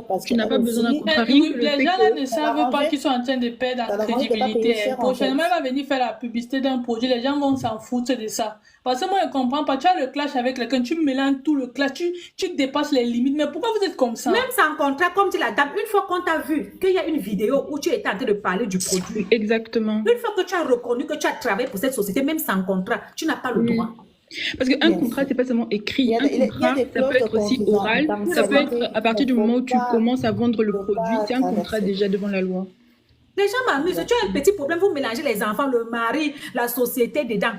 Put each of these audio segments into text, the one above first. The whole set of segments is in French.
parce Tu n'as qu'elle pas besoin d'un aussi, contrat. Mais Rien oui, que le les fait gens là que ne ça savent pas l'arrangeait, qu'ils sont en train de perdre ça en l'arrangeait de ne pas payer crédibilité. cher en Prochainement, fait. elle va venir faire la publicité d'un produit, les gens vont s'en foutre de ça. Parce que moi, je ne comprends pas. Tu as le clash avec quelqu'un, tu mélanges tout le clash, tu dépasses les limites. Mais pourquoi vous êtes comme Même ça? sans contrat, comme dit la dame, une fois qu'on t'a vu, qu'il y a une vidéo où tu étais en train de parler du produit, exactement. une fois que tu as reconnu que tu as travaillé pour cette société, même sans contrat, tu n'as pas le droit. Parce qu'un Bien contrat, sûr. c'est pas seulement écrit. Il y a, Un il y a contrat, des ça clauses peut de être aussi oral. Ça peut confidentialité. être à Il partir du ne moment faut où tu pas, commences à vendre le faut produit. pas C'est un contrat traverser. déjà devant la loi. Les gens m'amusent. Tu as un petit problème, vous mélangez les enfants, le mari, la société dedans.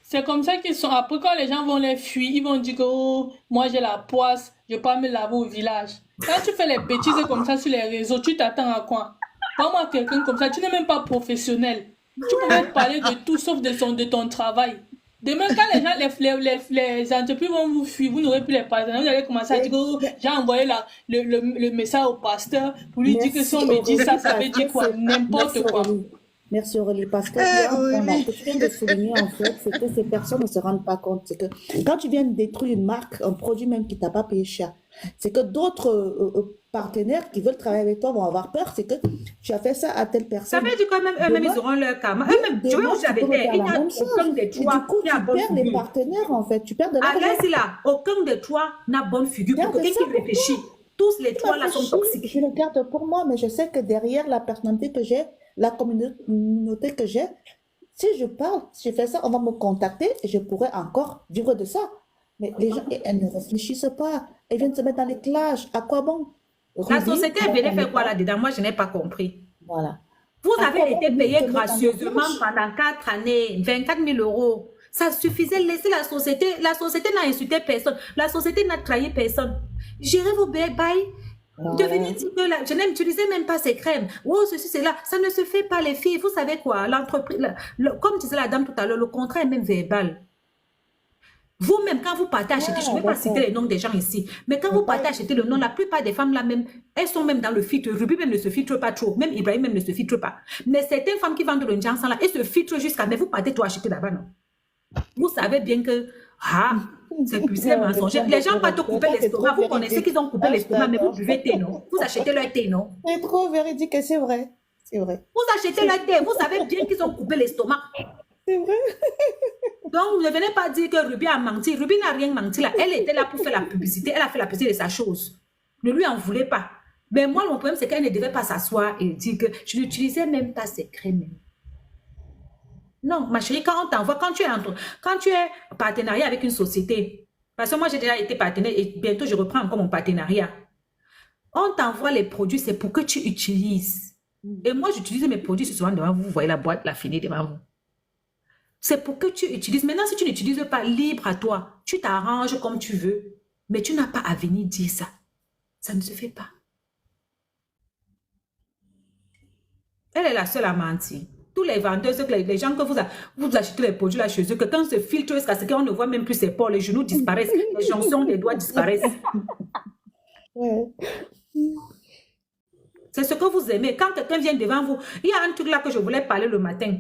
C'est comme ça qu'ils sont. Après, quand les gens vont les fuir, ils vont dire que oh, moi j'ai la poisse, je peux pas me laver au village. Quand tu fais les bêtises comme ça sur les réseaux, tu t'attends à quoi? Pas moi, quelqu'un comme ça, tu n'es même pas professionnel. Tu pouvais parler de tout sauf de ton travail. Demain, quand les gens, les entreprises vont vous fuir, vous n'aurez plus les partenaires. Vous allez commencer à dire que oh, j'ai envoyé le message au pasteur pour lui dire que si on Merci me dit Aurélie, ça veut parce dire que quoi? c'est... N'importe Merci quoi. Aurélie. Merci Aurélie, parce qu'il y a un point là que tu viens de souligner en fait, c'est que ces personnes ne se rendent pas compte. C'est que quand tu viens de détruire une marque, un produit même qui t'a pas payé cher, c'est que d'autres partenaires qui veulent travailler avec toi vont avoir peur, c'est que tu as fait ça à telle Ça personne. veut dire quand même, eux-mêmes, Demain, ils auront leur karma. oui, Eux-mêmes, je vais demain, vous tu peux dire, refaire il la n'y a même aucun chose. de Et du toi coup, qui a tu bonne perds les figure. partenaires en fait, tu perds de l'argent. Arrête là, aucun de toi n'a bonne figure. Pour Garde quelqu'un ça qui pour réfléchit, tous les Tu trois là sont réfléchis, toxiques. je le garde pour moi, mais je sais que derrière la personnalité que j'ai, la communauté que j'ai, si je parle, si je fais ça, on va me contacter et je pourrais encore vivre de ça. Mais les gens, elles ne réfléchissent pas. Elles viennent se mettre dans les clashs. À quoi bon? La Ruby, société là, venait on faire est quoi pas. là-dedans? Moi, je n'ai pas compris. Voilà. Vous À quoi avez bon été venir payé te mettre dans les gracieusement clashs? pendant 4 années, 24 000 euros. Ça suffisait, laissez la société. La société n'a insulté personne. La société n'a trahi personne. Gérez vos bails. Devenez dire que je n'utilisais même pas ces crèmes. Oh, ceci, c'est là. Ça ne se fait pas, les filles. Vous savez quoi? L'entreprise, comme disait la dame tout à l'heure, le contrat est même verbal. Vous-même, quand vous partez acheter, je ne vais pas citer les noms des gens ici, mais quand vous partez acheter le nom, la plupart des femmes là même, elles sont même dans le filtre. Ruby même ne se filtre pas trop, même Ibrahim même ne se filtre pas. Mais certaines femmes qui vendent le Jansan là, elles se filtrent jusqu'à, mais vous partez tout acheter là-bas, non? Vous savez bien que, c'est puissant mensonge. Les gens partent couper l'estomac, vous connaissez qu'ils ont coupé l'estomac, mais vous buvez thé, non? Vous achetez leur thé, non? C'est trop véridique et c'est vrai. C'est vrai. Vous achetez leur thé, vous savez bien qu'ils ont coupé l'estomac. C'est vrai. Donc, ne venez pas dire que Ruby a menti. Ruby n'a rien menti là. Elle était là pour faire la publicité. Elle a fait la publicité de sa chose. Ne lui en voulez pas. Mais moi, mon problème, c'est qu'elle ne devait pas s'asseoir et dire que je n'utilisais même pas ces crèmes. Non, ma chérie, quand on t'envoie, quand tu es partenariat avec une société, parce que moi, j'ai déjà été partenaire et bientôt, je reprends encore mon partenariat. On t'envoie les produits, c'est pour que tu utilises. Et moi, j'utilise mes produits souvent devant vous. Vous voyez la boîte, la finie devant vous. C'est pour que tu utilises. Maintenant, si tu n'utilises pas, libre à toi. Tu t'arranges comme tu veux. Mais tu n'as pas à venir dire ça. Ça ne se fait pas. Elle est la seule à mentir. Tous les vendeurs, les gens que vous achetez les produits là chez eux, que quand on se filtre jusqu'à ce qu'on ne voit même plus ses pores, les genoux disparaissent, les jonctions des doigts disparaissent. Ouais. C'est ce que vous aimez. Quand quelqu'un vient devant vous, il y a un truc là que je voulais parler le matin.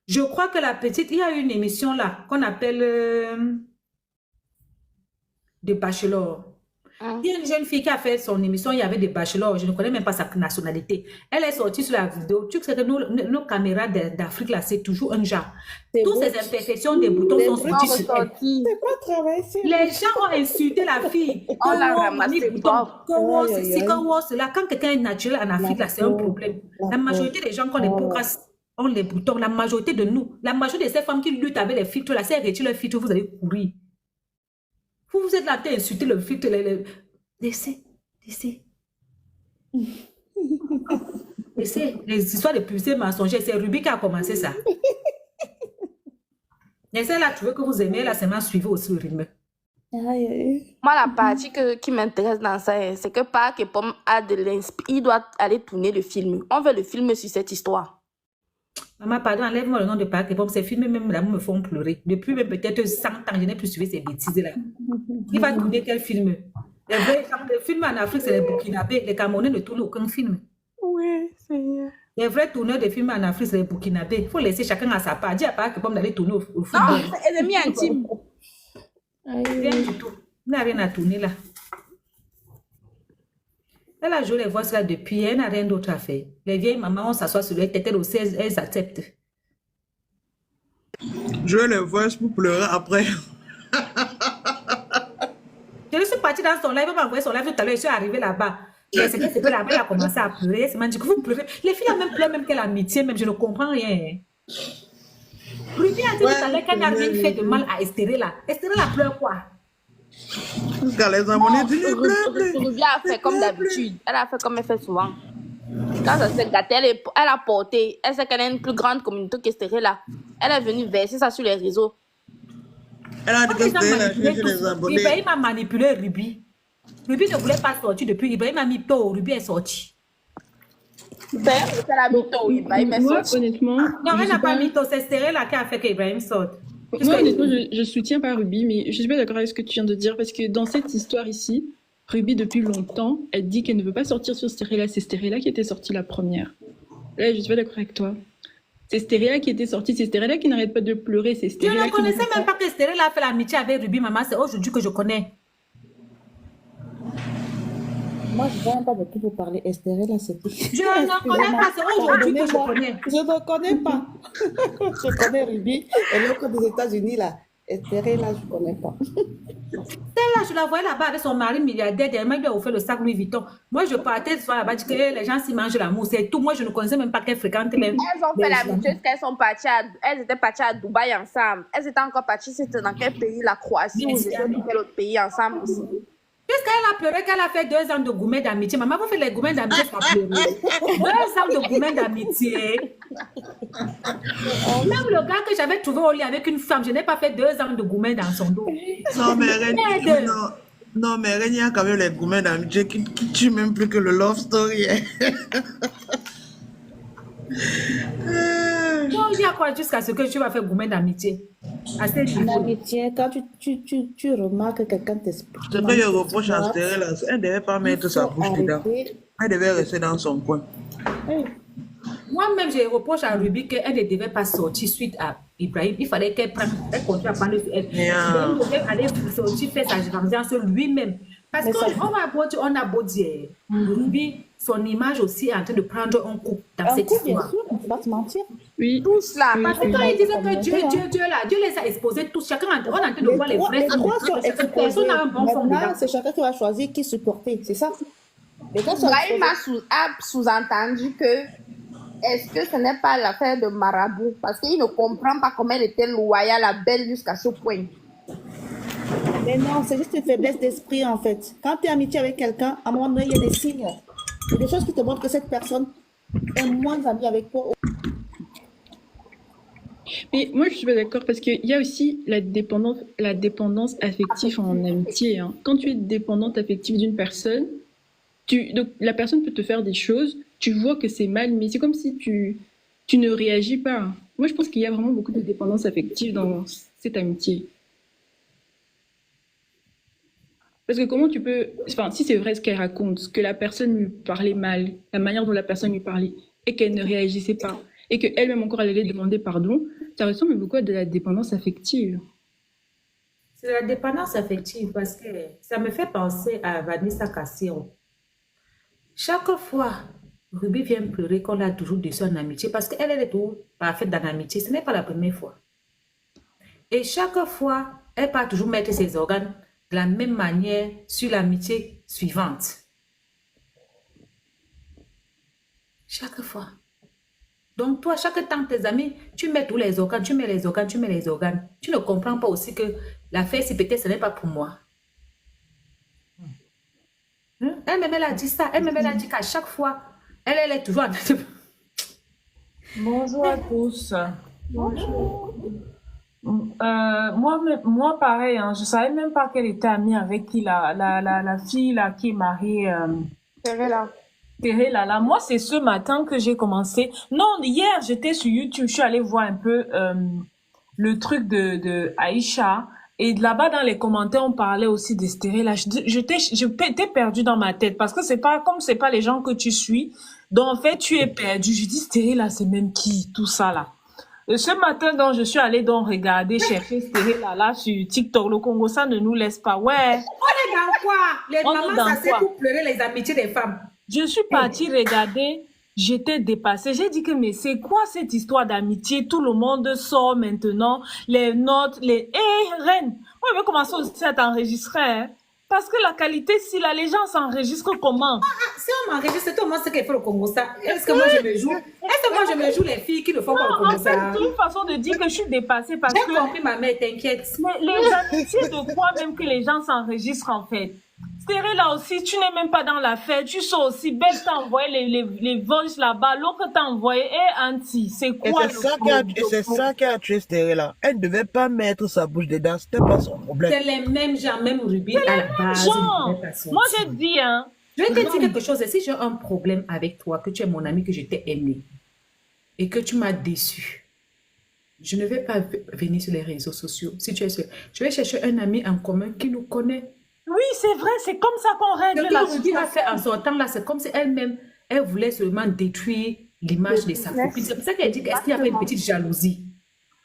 Je crois que la petite, il y a une émission là qu'on appelle de Bachelor. Il y a une jeune fille qui a fait son émission, il y avait des bachelors, je ne connais même pas sa nationalité. Elle est sortie sur la vidéo. Tu sais que nos caméras d'Afrique là, c'est toujours un genre. Toutes ces imperfections des boutons sont sorties sur elle. C'est pas travail, c'est Les gens ont insulté la fille. On l'a ramassé propre. Quand quelqu'un est naturel en Afrique, là, c'est un problème. La majorité des gens qui ont des peaux grasses ont les boutons. La majorité de nous, la majorité de ces femmes qui luttent avec les filtres, là, si elles retirent le filtre, vous allez courir. Vous êtes là à insulter le filtre. Laissez. Laissez les histoires de publicité mensongères. C'est Ruby qui a commencé ça. Laissez là, tu veux que vous aimez, là, c'est ma suivez aussi le rythme. Moi, la partie qui m'intéresse dans ça, c'est que Park et Pomme a de l'inspiration. Il doit aller tourner le film. On veut le film sur cette histoire. Maman, pardon, enlève-moi le nom de Park et Pomme. Ces films, même là, me font pleurer. Depuis même peut-être 100 ans, je n'ai plus suivi ces bêtises-là. Il va tourner quel film? Les films en Afrique, c'est les Burkinabés. Les Camerounais ne tournent aucun film. Oui, c'est... Les vrais tourneurs de films en Afrique, c'est les Burkinabés. Il faut laisser chacun à sa part. Dis à Park et Pomme d'aller tourner au Non, football. c'est ennemi intime. Rien du tout. Il n'a rien à tourner là. Elle a joué les voix là depuis, elle n'a rien d'autre à faire. Les vieilles mamans, on s'assoit sur les têtes, elles aussi, elles acceptent. Jouer les voix pour pleurer après. Je suis partie dans son live, elle m'a envoyé son live tout à l'heure, je suis arrivée là-bas. Et c'est que là-bas, elle a commencé à pleurer. Elle m'a dit que vous pleurez. Les filles, elles même pleurent même quelle amitié, même je ne comprends rien. Ruby a dit tout à l'heure qu'elle n'a rien fait de mal à Estérella. Estérella pleure quoi? Jusqu'à les amener, tu les pleures. Ruby a fait comme d'habitude. Elle a fait comme elle fait souvent. Quand ça s'est gâté, elle a porté. Elle sait qu'elle a une plus grande communauté qu'Estérella. Elle est venue verser ça sur les réseaux. Elle a dit que c'était la chez les abonnés. Ibrahim a manipulé Ruby. Ruby ne voulait pas sortir depuis. Ibrahim a mis tôt. Ruby est sortie. C'est la mytho, Ibrahim est Moi, sorti. honnêtement, Non, elle n'a pas mis tôt. C'est Estérella qui a fait qu'Ibrahim sorte. moi, honnêtement, je soutiens pas Ruby, mais je suis pas d'accord avec ce que tu viens de dire, parce que dans cette histoire ici, Ruby, depuis longtemps, elle dit qu'elle ne veut pas sortir sur Estérella. C'est Estérella qui était sortie la première. Là, je suis pas d'accord avec toi. C'est Estérella qui était sortie, c'est Estérella qui n'arrête pas de pleurer, c'est Je Estérella ne connaissais même pas qu'Estérella a fait l'amitié avec Ruby, maman. C'est aujourd'hui que je connais. Moi, je ne sais même pas de qui vous parlez. Estérella, c'est qui? Je ne connais pas. C'est aujourd'hui que je connais. Je ne connais pas. Je connais Ruby et l'autre des États-Unis, là. Estérella, je ne connais pas. Celle-là, je la voyais là-bas avec son mari milliardaire. Dernièrement, il lui a offert le sac Louis Vuitton. Moi, je partais ce soir là-bas, je dis que les gens s'y mangent l'amour. C'est tout. Moi, je ne connaissais même pas qu'elle fréquentait même. Elles ont fait l'habitude qu'elles étaient parties à Dubaï ensemble. Elles étaient encore parties, c'était dans quel pays? La Croatie ou je sais pas quel autre pays ensemble aussi. Puisqu'elle a pleuré qu'elle a fait 2 ans de gourmet d'amitié. Maman, vous faites les gourmets d'amitié, ça pleurer. 2 ans de gourmet d'amitié. Même le gars que j'avais trouvé au lit avec une femme, je n'ai pas fait 2 ans de gourmet dans son dos. Non, mais non, mais il y a quand même les gourmets d'amitié qui tuent même plus que le love story. Donc, il y a quoi jusqu'à ce que tu vas faire gourmet d'amitié? Assez En amitié, quand tu remarques que quelqu'un t'explique. Ce que je reproche à Estérella, elle ne devait pas mettre sa bouche dedans. Elle devait rester dans son coin. Moi-même, je reproche à Ruby qu'elle ne devait pas sortir suite à Ibrahim. Il fallait qu'elle continue à prendre sur elle. Elle devait aller sortir, faire sa vengeance lui-même. Parce qu'on a beau dire, Ruby, son image aussi est en train de prendre un coup dans cette histoire. Bien sûr, on ne va pas se mentir. Oui. Tous là. Parce que quand ils disaient que Dieu les a exposés tous, chacun on est en train de voir les vrais. Les droits sont exposés. Personne n'a un bon fond Maintenant, dedans. c'est chacun qui va choisir qui supporter, c'est ça? Les gars sont Ibrahim exposés. a sous-entendu que est-ce que ce n'est pas l'affaire de Marabout? Parce qu'il ne comprend pas comment elle était loyale, la belle jusqu'à ce point. Mais non, c'est juste une faiblesse d'esprit en fait. Quand tu es amitié avec quelqu'un, à un moment donné, il y a des signes. Il y a des choses qui te montrent que cette personne est moins amie avec toi. Mais moi, je suis pas d'accord parce qu'il y a aussi la dépendance affective en amitié. Hein. Quand tu es dépendante affective d'une personne, donc, la personne peut te faire des choses, tu vois que c'est mal, mais c'est comme si tu ne réagis pas. Moi, je pense qu'il y a vraiment beaucoup de dépendance affective dans cette amitié. Parce que comment tu peux... Enfin, si c'est vrai ce qu'elle raconte, que la personne lui parlait mal, la manière dont la personne lui parlait, et qu'elle ne réagissait pas, et qu'elle-même encore elle allait demander pardon, ça ressemble beaucoup à de la dépendance affective. C'est la dépendance affective parce que ça me fait penser à Vanessa Cassio. Chaque fois, Ruby vient pleurer qu'on l'a toujours déçue en amitié parce qu'elle est toujours parfaite dans l'amitié. Ce n'est pas la première fois. Et chaque fois, elle part toujours mettre ses organes de la même manière sur l'amitié suivante. Chaque fois. Donc toi, chaque temps, tes amis, tu mets tous les organes, tu mets les organes, tu mets les organes. Tu ne comprends pas aussi que l'affaire, si peut-être ce n'est pas pour moi. Elle-même, elle a dit ça. Elle-même, elle a dit qu'à chaque fois, elle est toujours en train de... Bonjour à tous. Bonjour. Moi, pareil, hein, je ne savais même pas qu'elle était amie avec qui la fille là, qui est mariée. Là. Moi, c'est ce matin que j'ai commencé. Non, hier, j'étais sur YouTube, je suis allée voir un peu le truc de Aïcha. Et là-bas, dans les commentaires, on parlait aussi d'Estérella. J'étais perdue dans ma tête parce que c'est pas les gens que tu suis. Donc, en fait, tu es perdu. Je dis, Estérella, c'est même qui, tout ça, là. Et ce matin, donc, je suis allée donc regarder, chercher Estérella, là, sur TikTok. Le Congo, ça ne nous laisse pas. Ouais. On est dans quoi? Les mamans, ça c'est pour pleurer les amitiés des femmes. Je suis partie regarder, j'étais dépassée. J'ai dit que, mais c'est quoi cette histoire d'amitié? Tout le monde sort maintenant, les notes, les... Reine, moi, je vais commencer aussi à t'enregistrer, hein. Parce que la qualité, si là, les gens s'enregistrent comment? Si on m'enregistre, tout le monde sait qu'il faut le Congo ça. Est-ce que moi je me joue? Est-ce que moi je me joue les filles qui ne font pas le En Congo fait, ça? c'est une façon de dire que je suis dépassée parce J'ai que compris ma mère, t'inquiète. les amitiés de quoi même que les gens s'enregistrent en fait. Stéphane, là aussi, tu n'es même pas dans la fête, tu sors aussi, Belle t'a envoyé les voices là-bas, l'autre t'a envoyé, Auntie, c'est Et quoi c'est ça qui a tué Stéré là. Elle ne devait pas mettre sa bouche dedans, c'était pas son problème. C'est les mêmes gens, même Ruby à la base. Genre, moi j'ai dit, hein. Je vais te dire quelque chose. Si j'ai un problème avec toi, que tu es mon ami, que je t'ai aimé et que tu m'as déçu, je ne vais pas venir sur les réseaux sociaux. Si tu es sûr, je vais chercher un ami en commun qui nous connaît. Oui, c'est vrai, c'est comme ça qu'on règle Ce la que Ruby a situation. fait en sortant là, c'est comme si elle-même, elle voulait seulement détruire l'image de sa copine. C'est pour ça qu'elle dit est-ce qu'il n'y a pas une petite jalousie?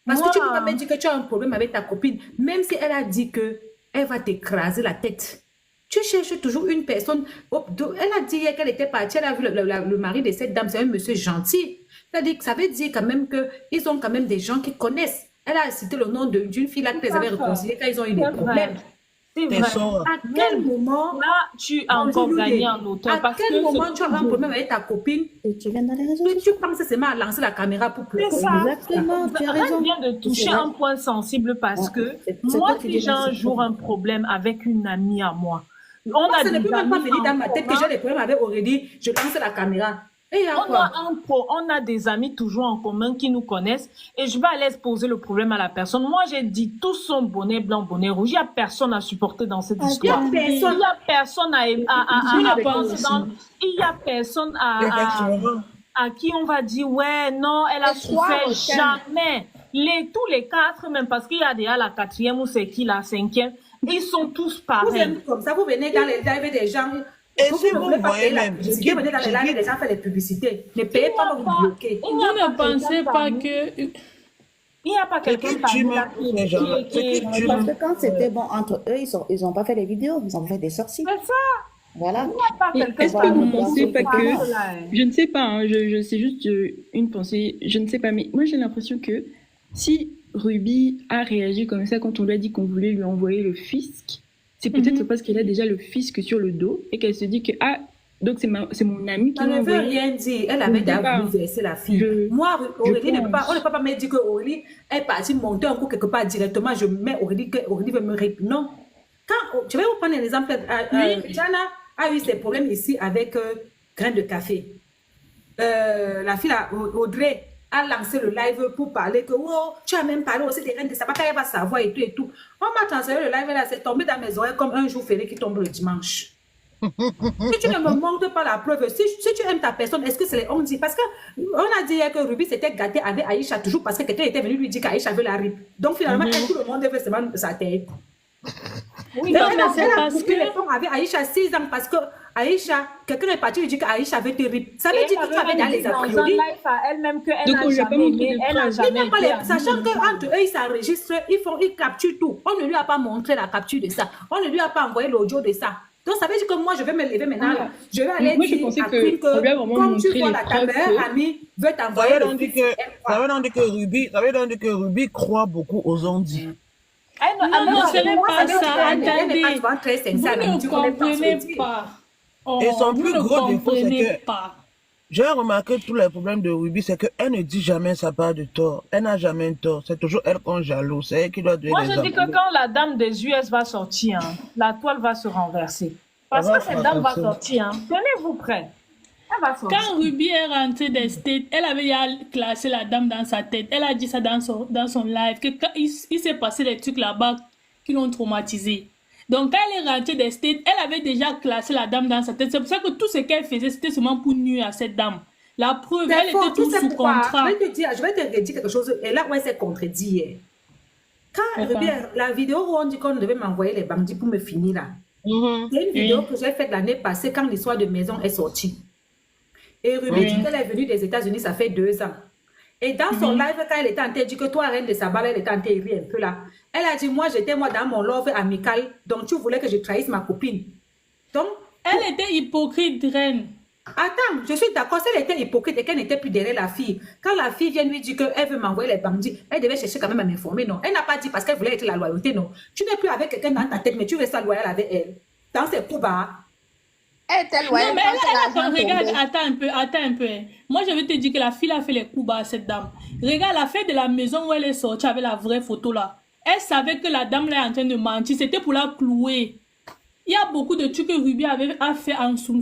Parce que tu ne peux pas me dire que tu as un problème avec ta copine, même si elle a dit que elle va t'écraser la tête. Tu cherches toujours une personne. Elle a dit hier qu'elle était partie, elle a vu le mari de cette dame, c'est un monsieur gentil. Ça veut dire quand même qu'ils ont quand même des gens qui connaissent. Elle a cité le nom d'une fille là que les avait réconciliés quand ils ont eu des problèmes. C'est vrai. À quel moment Là, tu as encore gagné en auteur. À quel moment tu as un problème avec ta copine Et tu viens dans les réseaux et tu penses seulement à lancer la caméra pour pleurer? C'est ça. Exactement, tu as Elle raison. vient de toucher un point sensible parce que c'est moi, toi qui si dis j'ai un c'est jour un problème avec une amie à moi, on Moi, a ça ne des peut même pas amis venir dans en ma tête que commun. j'ai des problèmes avec Aurélie, je lance la caméra. Et il y a quoi? On a des amis toujours en commun qui nous connaissent et je vais aller exposer le problème à la personne. Moi, j'ai dit, tous sont bonnet blanc, bonnet rouge. Il n'y a personne à supporter dans cette histoire. Il n'y a personne il y a personne à qui on va dire, ouais, non, elle a souffert jamais. Tous les quatre, même parce qu'il y a déjà la quatrième ou c'est qui, la cinquième, ils sont tous Vous pareils. êtes comme ça, vous venez dans les lives des gens. Et si vous voyez même, Vous venez dans les lives des gens faire les publicités. Ne payez pas, vous bloquez. Vous ne pensez pas que... Il n'y a pas quelqu'un qui tue même tous les gens. Parce que quand c'était bon entre eux, ils ont pas fait les vidéos, ils ont fait des sorties. C'est ça. Voilà. Est-ce que vous ne pensez pas que... Je ne sais pas, hein, je sais juste une pensée, je ne sais pas, mais moi j'ai l'impression que si Ruby a réagi comme ça quand on lui a dit qu'on voulait lui envoyer le fisc, c'est peut-être parce qu'elle a déjà le fisc sur le dos et qu'elle se dit que, ah, donc c'est mon ami qui Ça m'a ne veut envoyé. rien dire. Elle avait déjà voulu verser la fille. Moi, Aurélie, on ne peut pas me dire que Aurélie est partie monter un coup quelque part directement. Je mets Aurélie, que Aurélie veut me répondre. Non. Je vais vous prendre un exemple. Jana a eu ses problèmes ici avec Grain de café. La fille, Audrey, a lancé le live pour parler que oh, tu as même parlé aussi des reines de sabbat, elle va savoir et tout et tout. On m'a transféré le live là, c'est tombé dans mes oreilles comme un jour férié qui tombe le dimanche. Si tu ne me montres pas la preuve, si tu aimes ta personne, est-ce que c'est les on dit? Parce que on a dit hier que Ruby s'était gâtée avec Aïcha toujours parce que quelqu'un était venu lui dire qu'Aïcha veut la rip. Donc finalement, tout le monde veut seulement sa tête. Oui, mais c'est parce que les femmes avaient Aïcha 6 ans parce que Aïcha, quelqu'un est parti lui dire qu'Aïcha veut te rip. Ça veut dire que tu avais dans les a priori. Donc on lui a pas montré de preuves. Sachant qu'entre eux, ils s'enregistrent, ils capturent tout. On ne lui a pas montré la capture de ça. On ne lui a pas envoyé l'audio de ça. Donc ça veut dire que moi, je vais me lever maintenant. Là. Je vais aller dire à Queen que comme tu vois ta meilleure amie veut t'envoyer ça veut donc dire que Ruby croit beaucoup aux ondits. Non, ce n'est pas ça. Attendez. Vous ne comprenez pas. Et son plus gros défaut, c'est que pas. j'ai remarqué tous les problèmes de Ruby, c'est qu'elle ne dit jamais sa part de tort. Elle n'a jamais un tort. C'est toujours elle qu'on jaloux. C'est elle qui doit donner les Moi, je dis que quand la dame des US va sortir, hein, la toile va se renverser. Parce que cette dame va sortir. Hein. Tenez-vous prêts. Elle va sortir. Quand Ruby est rentrée des States, elle avait déjà classé la dame dans sa tête. Elle a dit ça dans son live, que quand il s'est passé des trucs là-bas qui l'ont traumatisée. Donc, quand elle est rentrée des States, elle avait déjà classé la dame dans sa tête. C'est pour ça que tout ce qu'elle faisait, c'était seulement pour nuire à cette dame. La preuve, elle était toute sous contrat. Je vais te redire quelque chose. Et là où elle s'est contredit hier. Quand Ruby, la vidéo où on dit qu'on devait m'envoyer les bandits pour me finir là. C'est une vidéo que j'ai faite l'année passée quand l'histoire de maison est sortie. Et Ruby dit qu'elle est venue des États-Unis, ça fait 2 ans. Et dans son live, quand elle était en train de dire que toi, reine de Sabal, elle était en train de rire un peu là. Elle a dit, moi, j'étais dans mon love amical, donc tu voulais que je trahisse ma copine. Donc, elle était hypocrite, reine. Attends, je suis d'accord, si elle était hypocrite et qu'elle n'était plus derrière la fille, quand la fille vient lui dire qu'elle veut m'envoyer les bandits, elle devait chercher quand même à m'informer, non. Elle n'a pas dit parce qu'elle voulait être la loyauté, non. Tu n'es plus avec quelqu'un dans ta tête, mais tu restes loyal avec elle. Dans ses coups bas. Elle était Non, loyale mais quand attends, l'argent regarde, tombait. attends un peu. Hein. Moi, je vais te dire que la fille a fait les coups bas à cette dame. Regarde, la fête de la maison où elle est sortie avec la vraie photo là. Elle savait que la dame là est en train de mentir. C'était pour la clouer. Il y a beaucoup de trucs que Ruby a fait en soum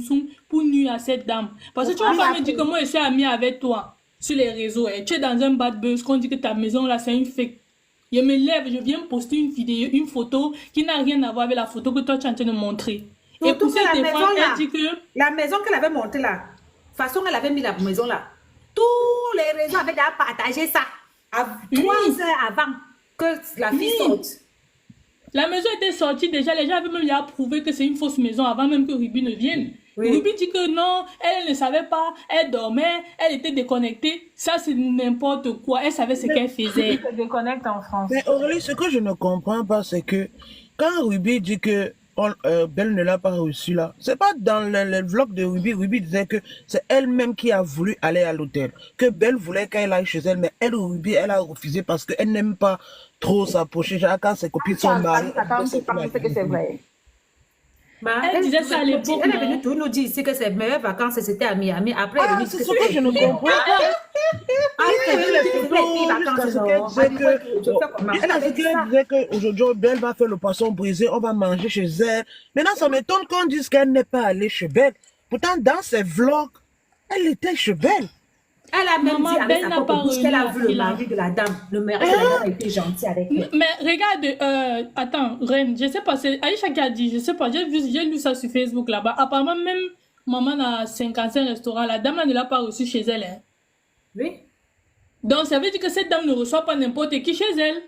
pour nuire à cette dame. Parce que tu vas pas me dire que moi, je suis amie avec toi sur les réseaux. Hein. Tu es dans un bad buzz qu'on dit que ta maison là, c'est une fake. Je me lève, je viens poster une vidéo, une photo qui n'a rien à voir avec la photo que toi, tu es en train de montrer. Et Surtout pour que cette la défense, maison là, elle dit que... la maison qu'elle avait montée là, de toute façon, elle avait mis la maison là. Tous les réseaux avaient déjà partagé ça. À 3 heures avant que la fille sorte. La maison était sortie déjà, les gens avaient même lui approuvé que c'est une fausse maison avant même que Ruby ne vienne. Oui. Ruby dit que non, elle ne savait pas, elle dormait, elle était déconnectée. Ça, c'est n'importe quoi. Elle savait ce qu'elle faisait. Se déconnecte en France. Mais Aurélie, ce que je ne comprends pas, c'est que quand Ruby dit que Belle ne l'a pas reçu là, c'est pas dans le vlog de Ruby. Ruby disait que c'est elle-même qui a voulu aller à l'hôtel. Que Belle voulait qu'elle aille chez elle, mais elle, Ruby, elle a refusé parce qu'elle n'aime pas trop s'approcher. Genre, quand ses copines sont mal. Attends, c'est parce que c'est vrai. Bah, Elle disait ça à l'époque, Elle est non? venue tout nous dire ici que ses meilleures vacances c'était à Miami. Après, elle est Ah, venue c'est dire ce que je ne comprends pas. Après, elle est venue dire que c'était les Jusqu'à vacances. ce qu'elle disait qu'aujourd'hui, Belle va faire le poisson brisé, on va manger chez elle. Maintenant, ça m'étonne qu'on dise qu'elle n'est pas allée chez Belle. Pourtant, dans ses vlogs, elle était chez Belle. Elle a même Maman, dit avec Belle sa n'a propre pas bouche qu'elle a remis vu la le fille, là. mari de la dame. Le mari de la dame a été gentil avec elle. Mais regarde, attends, Reine, je sais pas, c'est Aïcha qui a dit, je sais pas, j'ai lu ça sur Facebook là-bas. Apparemment, même maman a 55 restaurants, la dame là ne l'a pas reçu chez elle. Hein. Oui. Donc, ça veut dire que cette dame ne reçoit pas n'importe qui chez elle.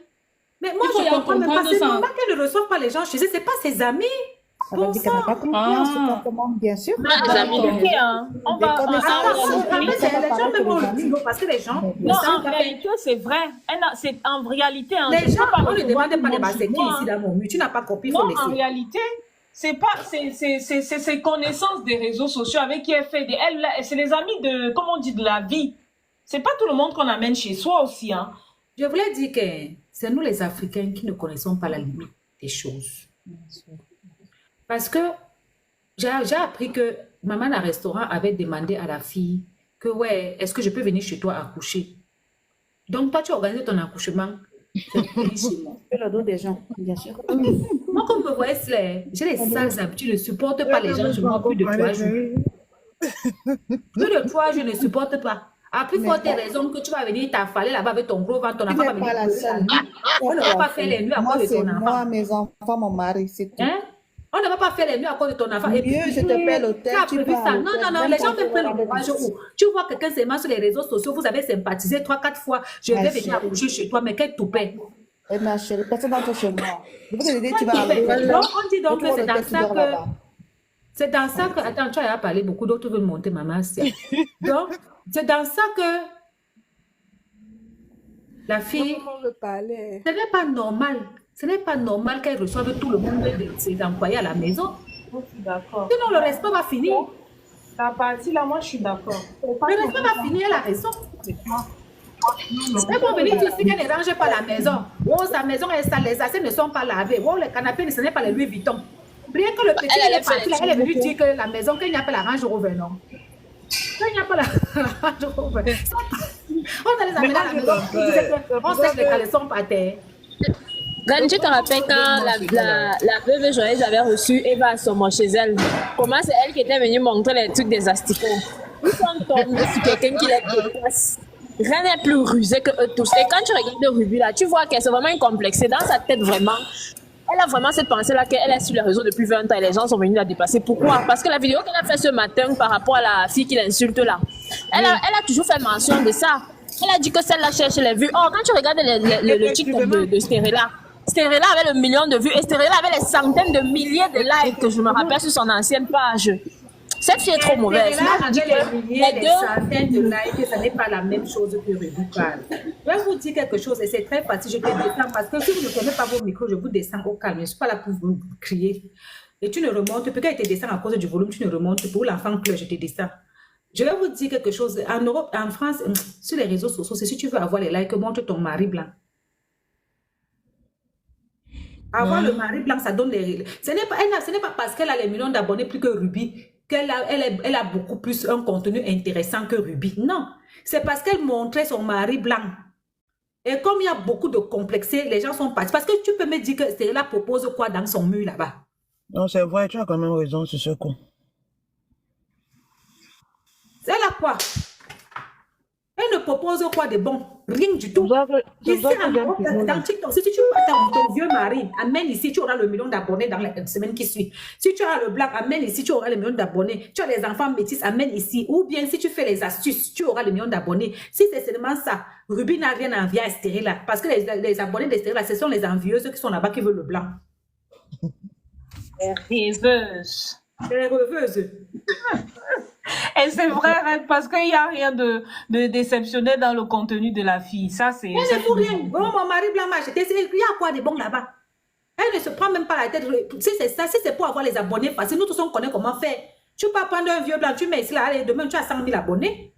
Mais moi, Il faut je y comprends même pas. comprendre C'est ça. normal qu'elle ne reçoive pas les gens chez elle. C'est pas ses amis. Ça veut dire qu'elle n'a pas confiance, tout simplement, bien sûr. Ok, hein. On va. Des connaissances. Les gens même au boulot parce que les gens. Non, en réalité, c'est vrai. C'est en réalité. Hein, Les je gens, peux pas on ne recevoir demande pas de tout le monde chez masquer moi, ici hein. dans mon mur. Tu n'as pas compris, il faut Non, en laisser. réalité, c'est pas, c'est ses connaissances des réseaux sociaux avec qui elle fait des, c'est les amis de, comme on dit, de la vie. C'est pas tout le monde qu'on amène chez soi aussi, hein. Je voulais dire que c'est nous les Africains qui ne connaissons pas la limite des choses. Parce que j'ai appris que maman à restaurant avait demandé à la fille que ouais, est-ce que je peux venir chez toi accoucher? Donc toi tu as organisé ton accouchement. C'est venu chez moi. C'est le dos des gens, bien sûr. Moi, comme me voyez, j'ai les sales habitudes, je ne supporte pas les gens, je m'en plus de 3 jours. Plus de 3 jours, je ne supporte pas. À plus forte raison que tu vas venir t'affaler là-bas avec ton gros ventre, ton Tu enfant va n'es venir pas la pleurer seule. la nuit. On ne va pas faire les nuits à Moi, cause de c'est ton enfant. moi, mes enfants, mon mari, c'est tout. Hein? On ne va pas faire les nuits à cause de ton enfant. Et puis, Mieux, je te paie l'hôtel, tu as tu prévu vas à ça. Non, l'hôtel, non, non, même les quand gens tu me prennent vas le dans courage des où tu vois quelqu'un s'aimant sur les réseaux sociaux, vous avez sympathisé 3-4 fois, je vais Ma venir chérie. accoucher chez toi, mais quel toupet. Et ma chérie, personne n'entre chez moi. Je peux te dire, tu Quel vas à toupet. l'hôtel. Donc, on dit donc que c'est dans Tu ça dors là-bas. que... C'est dans ça que... Attends, tu as parlé beaucoup, d'autres veulent monter, maman. Donc, c'est dans ça que la fille... Comment je parlais? Ce n'est pas normal. Ce n'est pas normal qu'elle reçoive tout le monde de ses employés à la maison. Je suis d'accord. Sinon, le respect va finir. La partie là, moi, je suis d'accord. Le respect va finir, elle a raison. Elles vont venir dire aussi qu'elle ne range pas la maison. Oh, sa maison est sale, les assiettes ne sont pas lavées. Oh, les canapés, ce n'est pas les Louis Vuitton. Bien que le petit Elle est parti, là, elle est venue dire que la maison, qu'il n'y a pas la Range Rover, non. Qu'il n'y a pas la Range Rover. On a les amener à la maison. On sait que les caleçons par terre. Gani, tu te rappelles quand la veuve joyeuse avait reçu Eva Assomo chez elle? Comment c'est elle qui était venue montrer les trucs des asticots? Ils sont tombés sur quelqu'un qui les dépasse. Rien n'est plus rusé que eux tous. Et quand tu regardes Ruby là, tu vois qu'elle c'est vraiment incomplexée. Dans sa tête, vraiment, elle a vraiment cette pensée-là qu'elle est sur les réseaux depuis 20 ans et les gens sont venus la dépasser. Pourquoi? Parce que la vidéo qu'elle a fait ce matin par rapport à la fille qui l'insulte là, elle a toujours fait mention de ça. Elle a dit que celle-là cherche les vues. Oh, quand tu regardes le TikTok de Sterella, Sterella avait le million de vues et Sterella avait les centaines de milliers de likes que je me rappelle sur son ancienne page. Cette fille est trop mauvaise. Là, Moi, je dis avec que les milliers, les les deux, centaines de likes, ça n'est pas la même chose que Ruby parle. Je vais vous dire quelque chose et c'est très facile. Je te descends parce que si vous ne fermez pas vos micros, je vous descends au calme. Je ne suis pas là pour vous crier. Et tu ne remontes, puis quand il te descend à cause du volume, tu ne remontes pour l'enfant pleure, je te descends. Je vais vous dire quelque chose. En Europe, en France, sur les réseaux sociaux, c'est si tu veux avoir les likes, montre ton mari blanc. Avoir le mari blanc, ça donne les... Ce n'est pas parce qu'elle a les millions d'abonnés plus que Ruby qu'elle a beaucoup plus un contenu intéressant que Ruby. Non, c'est parce qu'elle montrait son mari blanc. Et comme il y a beaucoup de complexés, les gens sont partis. Parce que tu peux me dire que Stella propose quoi dans son mur là-bas? Non, c'est vrai, tu as quand même raison sur ce coup. C'est là quoi? Elle ne propose quoi de bon? Rien du tout. Ici, dans TikTok, si tu partages ton vieux mari, amène ici, tu auras le million d'abonnés dans la semaine qui suit. Si tu as le black, amène ici, tu auras le million d'abonnés. Tu as les enfants métis, amène ici. Ou bien si tu fais les astuces, tu auras le million d'abonnés. Si c'est seulement ça, Ruby n'a rien à envier à Estéré là. Parce que les abonnés d'Estéré là, ce sont les envieuses qui sont là-bas qui veulent le blanc. Les rêveuses. Les rêveuses. Et c'est vrai, parce qu'il n'y a rien de déceptionné dans le contenu de la fille. Ça, c'est... Elle ne fout rien. Oh, mon mari blanc m'a acheté. Il y a quoi de bon là-bas? Elle ne se prend même pas la tête. Si c'est ça, si c'est pour avoir les abonnés faciles, nous tous on connaît comment faire. Tu peux prendre un vieux blanc, tu mets ici, là, allez, demain tu as 100 000 abonnés.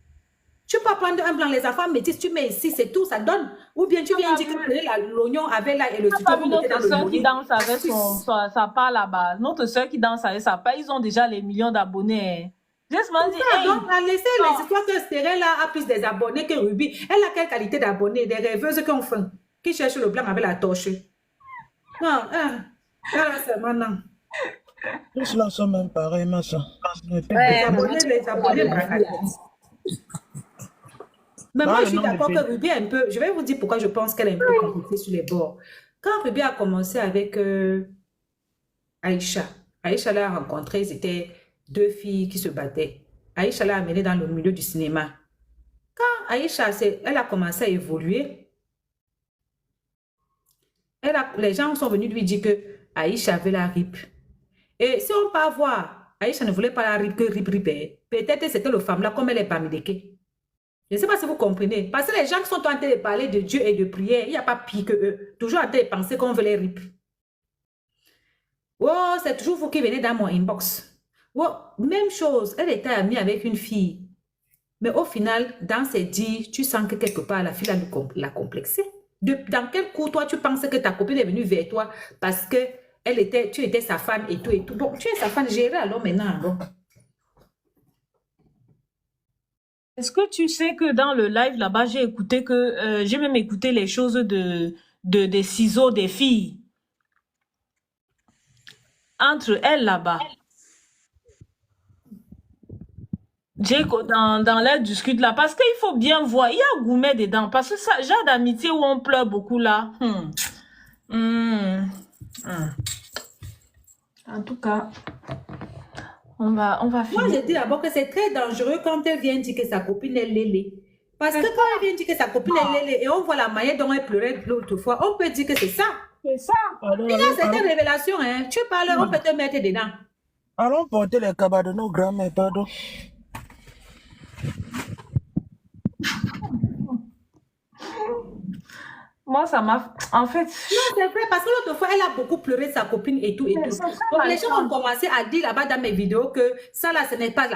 Tu peux prendre un blanc, les enfants métis, tu mets ici, c'est tout, ça donne. Ou bien tu viens dire que l'oignon avec là et le tuto. Notre soeur qui danse avec sa part là-bas. Notre soeur qui danse avec sa part, ils ont déjà les millions d'abonnés. Juste m'en dire, hey, donc, laissez les histoires que Stérel a plus des abonnés que Ruby. Elle a quelle qualité d'abonnés? Des rêveuses qui ont faim, qui cherchent le blanc avec la torche. Non, c'est maintenant. Tous là sont même pareils, ma soeur. Les abonnés, mais moi, je suis d'accord que Ruby est un peu... Je vais vous dire pourquoi je pense qu'elle est un peu compliquée sur les bords. Quand Ruby a commencé avec Aïcha l'a rencontré, ils étaient 2 filles qui se battaient. Aïcha l'a amenée dans le milieu du cinéma. Quand Aïcha, elle a commencé à évoluer, les gens sont venus lui dire que Aïcha avait la RIP. Et si on peut voir, Aïcha ne voulait pas la RIP que RIP. Peut-être que c'était le femme-là, comme elle est Bamideke. Je ne sais pas si vous comprenez. Parce que les gens qui sont en train de parler de Dieu et de prière, il n'y a pas pire que eux. Toujours en train de penser qu'on veut les RIP. Oh, c'est toujours vous qui venez dans mon inbox. Oh, même chose, elle était amie avec une fille. Mais au final, dans ses dires, tu sens que quelque part, la fille l'a complexée. Dans quel coup, toi, tu penses que ta copine est venue vers toi parce que tu étais sa fan et tout et tout. Bon, tu es sa fan, gérée alors maintenant. Bon. Est-ce que tu sais que dans le live là-bas, j'ai même écouté les choses des ciseaux des filles entre elles là-bas. Dans l'air discute là, parce qu'il faut bien voir, il y a Goumet dedans, parce que ça, genre d'amitié où on pleure beaucoup là. En tout cas, on va finir. Moi, je dis d'abord que c'est très dangereux quand elle vient dire que sa copine est lélé. Parce que quand elle vient dire que sa copine est lélé et on voit la manière dont elle pleurait l'autre fois, on peut dire que c'est ça. C'est ça. Il y a certaines révélations, hein. Tu parles, on peut te mettre dedans. Allons porter les cabas de nos grands-mères, pardon. Moi, ça m'a... En fait... Non, c'est vrai, parce que l'autre fois, elle a beaucoup pleuré sa copine et tout et tout. Donc, les gens ont commencé à dire là-bas dans mes vidéos que ça, là, ce n'est pas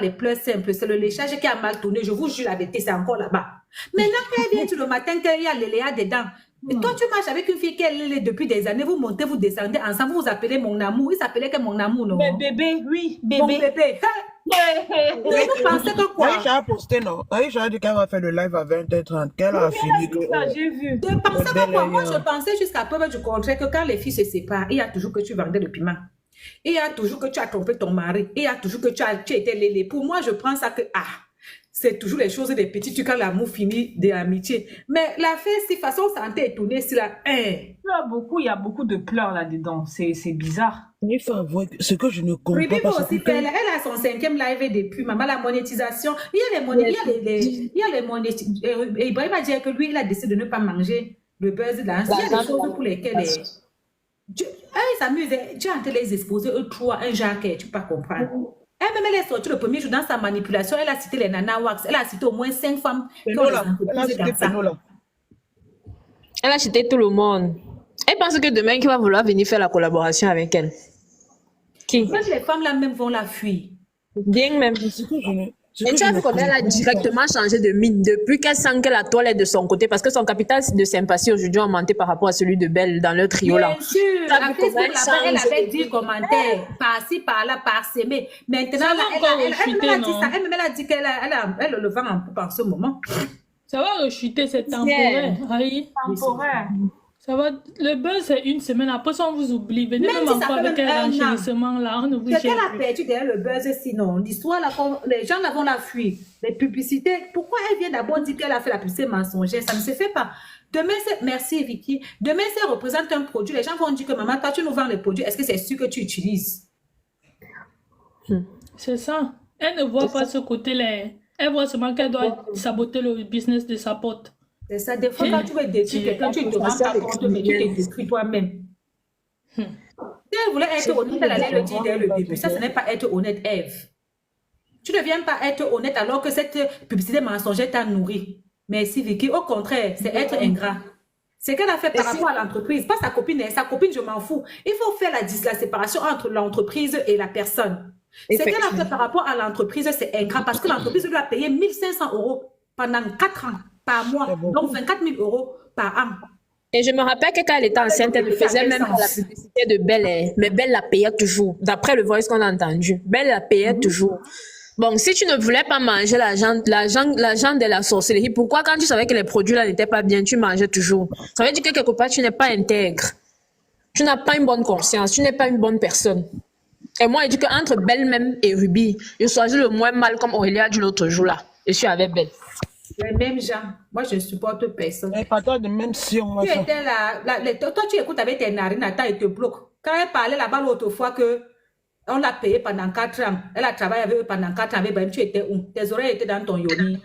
les pleurs simples, c'est le léchage qui a mal tourné. Je vous jure, la vérité, c'est encore là-bas. Maintenant, quand elle vient le matin, qu'il y a Léléa dedans, et toi, tu marches avec une fille qui est lélé depuis des années, vous montez, vous descendez ensemble, vous appelez mon amour. Il s'appelait que mon amour, non? Mais bébé, oui, bébé. Mon bébé. Vous pensez que quoi? Aïcha a posté, non? Aïcha a dit qu'elle va faire le live à 20h30, qu'elle a fini. J'ai vu. Je pensais que quoi? Moi, je pensais jusqu'à preuve du contraire que quand les filles se séparent, il y a toujours que tu vendais le piment. Il y a toujours que tu as trompé ton mari. Il y a toujours que tu étais lélé. Pour moi, je prends ça que, c'est toujours les choses des petits trucs quand l'amour finit de l'amitié. Mais la fille, si façon santé est tournée, c'est là, il y a beaucoup de pleurs là-dedans. C'est bizarre. Il faut avouer ce que je ne comprends Ruby pas. Aussi elle a son 5e live depuis, maman, la monétisation. Il y a les monétisations. Ibrahim a dit que lui, il a décidé de ne pas manger le buzz dans. Il y a des choses pour lesquelles il s'amuse. Tu es en train de les exposer, eux trois, un jacket, tu peux pas comprendre. Elle-même, elle est sortie le premier jour dans sa manipulation. Elle a cité les Nana Wax. Elle a cité au moins 5 femmes qui ont Elle a cité tout le monde. Elle pense que demain, qui va vouloir venir faire la collaboration avec elle? Qui? Les femmes là même vont la fuir. Bien même. Ce Et que tu je as ne vu comme elle comprends a pas. directement changé de mine depuis qu'elle sent que la toile est de son côté parce que son capital de sympathie aujourd'hui a augmenté par rapport à celui de Belle dans leur trio là. Bien sûr, Tu as à vu comment Facebook, elle là-bas, elle change avait de dit mine. commentaires, par-ci, par-là, par-s'aimer. Maintenant, Ça là, va encore elle rechuter, a dit ça. non? Elle a dit elle le vend en poupe en ce moment. Ça va rechuter, c'est Yeah. temporaire. Aïe. Temporaire. Ça va, le buzz, c'est une semaine. Après ça, on vous oublie. Venez Même même si ça encore fait avec même un un an. renchérissement là. On ne vous C'est qu'elle gère a plus. perdu derrière le buzz, sinon. L'histoire, là, les gens là vont la fuir. Les publicités, pourquoi elle vient d'abord dire qu'elle a fait la publicité mensongère? Ça ne se fait pas. Demain, merci Vicky. Demain, si elle représente un produit, les gens vont dire que maman, toi, tu nous vends les produits. Est-ce que c'est sûr que tu utilises? C'est ça. Elle ne voit pas ce côté-là. Elle voit seulement qu'elle doit saboter le business de sa pote. C'est ça. Des fois, quand tu veux détruire quelqu'un, tu ne te rends pas compte, mais tu te détruis toi-même. Si elle voulait être honnête, elle allait le dire dès le début. Ça, ce n'est pas être honnête, Eve. Tu ne viens pas être honnête alors que cette publicité mensongère t'a nourri. Merci Vicky. Au contraire, c'est être ingrat. C'est qu'elle a fait par rapport à l'entreprise, pas sa copine. Sa copine, je m'en fous. Il faut faire la séparation entre l'entreprise et la personne. C'est qu'elle a fait par rapport à l'entreprise, c'est ingrat parce que l'entreprise lui a payé 1 500 € pendant 4 ans par mois, donc 24 000 € par an. Et je me rappelle que quand elle était enceinte, elle faisait même la publicité de Belle, mais Belle la payait toujours. D'après le voice qu'on a entendu, Belle la payait toujours. Bon, si tu ne voulais pas manger l'argent de la sorcellerie, pourquoi quand tu savais que les produits là n'étaient pas bien, tu mangeais toujours? Ça veut dire que quelque part, tu n'es pas intègre. Tu n'as pas une bonne conscience, tu n'es pas une bonne personne. Et moi, je dis qu'entre Belle même et Ruby, je choisis le moins mal comme Aurélia a dit l'autre jour là. Je suis avec Belle. Les mêmes gens. Moi, je ne supporte personne. Mais pas toi de même si on va Tu ça. étais là, toi, tu écoutes avec tes narines, attends, il te bloque. Quand elle parlait là-bas l'autre fois que on l'a payé pendant 4 ans, elle a travaillé avec eux pendant 4 ans, avec Ben, tu étais où? Tes oreilles étaient dans ton yoni.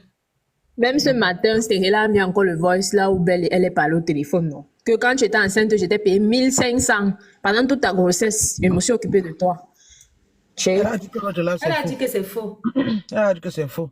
Même ce matin, Stéréla a mis encore le voice là où Belle, elle est parlée au téléphone, non? Que quand tu étais enceinte, j'étais payée 1 500 pendant toute ta grossesse. Je me suis occupée de toi. Elle a dit que l'autre là, c'est Elle a faux. dit que c'est faux. Elle a dit que c'est faux.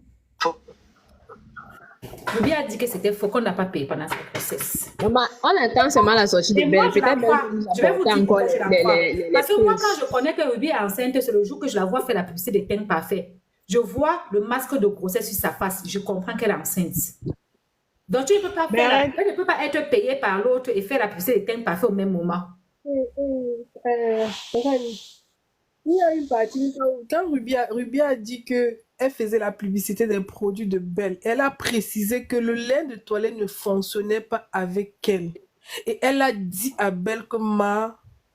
Ruby a dit que c'était faux, qu'on n'a pas payé pendant sa grossesse. Maman, on attend seulement la sortie de Et moi, Belle. je la Peut-être crois. Belle nous Je vais vous apporter dire encore pourquoi je la les crois. Parce que moi, preuves. quand je connais que Ruby est enceinte, c'est le jour que je la vois faire la publicité de teint parfait. Je vois le masque de grossesse sur sa face. Je comprends qu'elle est enceinte. Donc, tu ne peux pas faire elle ne peut pas être payée par l'autre et faire la publicité de teint parfait au même moment. Il y a une partie quand Ruby a dit que elle faisait la publicité des produits de Belle, elle a précisé que le lait de toilette ne fonctionnait pas avec elle. Et elle a dit à Belle que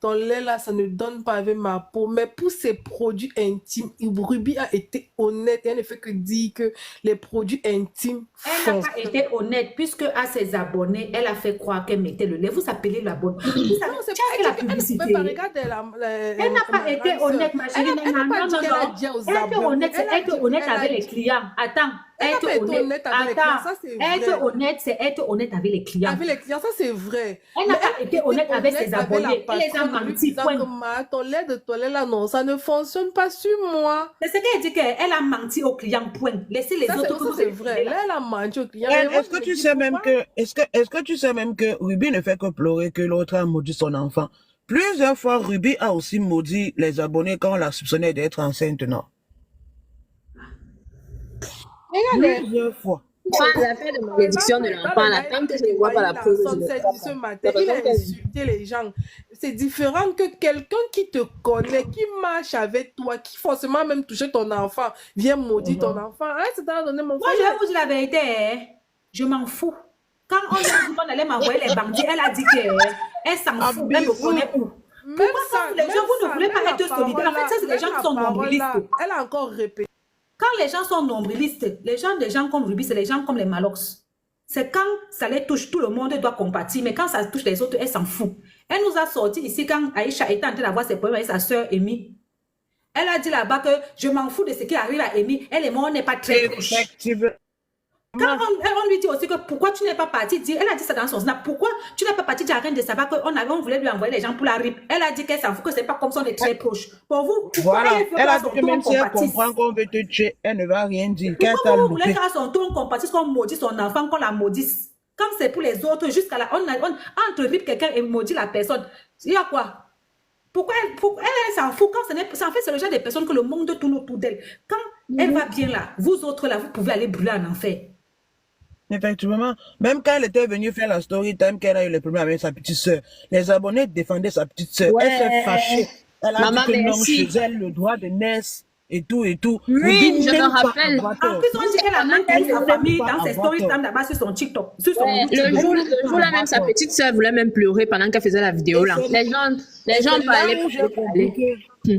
ton lait là, ça ne donne pas avec ma peau. Mais pour ses produits intimes, Ruby a été honnête. Elle ne fait que dire que les produits intimes Elle n'a pas été honnête puisque à ses abonnés, elle a fait croire qu'elle mettait le lait. Vous appelez l'abonné. Vous savez, Non, c'est tu as fait la publicité. Elle n'a pas été honnête, ma chérie. Elle n'a pas dit qu'elle a dit aux Être abonnés. honnête, c'est Elle a être dit- honnête elle a avec les dit- clients. Attends. Elle n'a Être pas été honnête. honnête avec les clients, ça, c'est vrai. Être honnête, c'est être honnête avec les clients. Avec les clients, ça c'est vrai. Elle n'a Mais pas été honnête avec ses abonnés. Elle les a menti. Point. Ton lait de toilette là, non, ça ne fonctionne pas sur moi. C'est ce qu'elle dit qu'elle a menti aux clients. Point. Laissez les Ça, autres. ça, c'est vrai. Là, elle a menti aux clients. Elle, Mais moi, Est-ce que je tu me dis sais même pourquoi? que, est-ce que tu sais même que Ruby ne fait que pleurer que l'autre a maudit son enfant? Plusieurs fois, Ruby a aussi maudit les abonnés quand on la soupçonnait d'être enceinte, non? Plusieurs fois. Pas l'affaire de malédiction de l'enfant, là, tant que je ne vois pas la preuve, je ne le crois Ce pas. matin, C'est il parce a qu'elle- insulté les gens. C'est différent que quelqu'un qui te connaît, qui marche avec toi, qui forcément même touché ton enfant, vient maudire ton enfant. Ah, c'est à donner mon Moi, je vais vous dire la vérité. Je m'en fous. Quand on lui a dit qu'on allait m'envoyer les bandits, elle a dit qu'elle s'en fout. Elle me connaît où. Même Pourquoi les gens, vous ne voulez pas être solidaires? En fait, ça, c'est les gens qui sont nombrilistes. Elle a encore répété. Quand les gens sont nombrilistes, des gens comme Ruby, c'est les gens comme les Malox. C'est quand ça les touche, tout le monde doit compatir, mais quand ça touche les autres, elle s'en fout. Elle nous a sorti ici quand Aïcha était en train d'avoir ses problèmes avec sa soeur Amy. Elle a dit là-bas que je m'en fous de ce qui arrive à Amy. Elle et moi, on n'est pas très proches. Effectivement. Quand on lui dit aussi que pourquoi tu n'es pas parti dire, elle a dit ça dans son snap, pourquoi tu n'es pas parti dire à rien de savoir qu'on voulait lui envoyer les gens pour la RIP. Elle a dit qu'elle s'en fout, que c'est pas comme ça, on est très proches. Pour vous, pourquoi Voilà. elle veut Elle qu'à a son dit que tour, même on si elle compatisse? comprend qu'on veut te tuer, elle ne va rien dire. Qu'elle t'a Pourquoi vous voulez loupé. qu'à son tour, on compatisse, qu'on maudisse son enfant, qu'on la maudisse? Comme c'est pour les autres, jusqu'à là, entre RIP quelqu'un et maudit la personne. Il y a quoi? Pourquoi elle s'en fout? Quand en fait, c'est le genre de personnes que le monde tourne autour d'elle. Quand Elle va bien là. Vous autres là, vous pouvez aller brûler en enfer. Effectivement, même quand elle était venue faire la story time qu'elle a eu les problèmes avec sa petite sœur, les abonnés défendaient sa petite sœur. Elle s'est Ouais. fâchée. Elle a Maman, dit que non, merci. chez elle, le droit de naissance et tout et tout. Oui, Ruby je me n'aime pas rappelle. avoir En tort. plus, on dit qu'elle a même toute sa Ruby famille n'aime pas dans ses avoir stories tort. time là-bas sur son TikTok, sur son Ouais, YouTube. le jour là même, sa petite sœur voulait même pleurer pendant qu'elle faisait la vidéo Et là. c'est Les gens là parlaient où pour j'ai parler. compris que...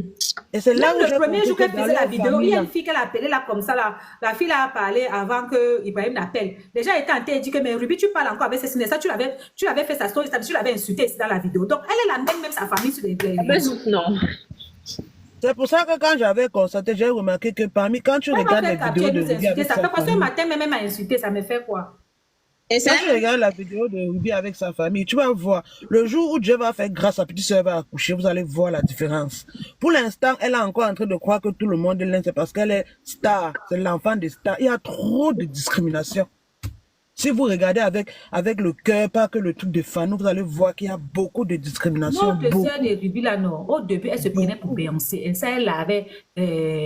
Et c'est là Même où le j'ai premier compris jour que qu'elle dans faisait la leur vidéo, il famille, y a là, une fille qu'elle a appelée là comme ça là. La fille là a parlé avant que Ibrahim n'appelle. Les gens étaient en train de dire que mais Ruby, tu parles encore avec ces ça, tu l'avais fait sa story, tu l'avais insulté ici dans la vidéo. Donc elle est la même sa famille sur les Non. c'est pour ça que quand j'avais constaté, j'ai remarqué que quand tu Elle va regardes faire les capture vidéos et de nous Ruby insulter. avec Ça sa fait quoi? Ce famille, matin même elle m'a insulté, ça me fait quoi? Et ça, quand tu regardes la vidéo de Ruby avec sa famille, tu vas voir. Le jour où Dieu va faire grâce, sa petite soeur va accoucher, vous allez voir la différence. Pour l'instant, elle est encore en train de croire que tout le monde l'aime, c'est parce qu'elle est star. C'est l'enfant des stars. Il y a trop de discrimination. Si vous regardez avec le cœur, pas que le truc de fan, vous allez voir qu'il y a beaucoup de discrimination. Notre Beaucoup. sœur de Ruby là, non. Au début, elle se prenait pour Beyoncé. Et ça, elle avait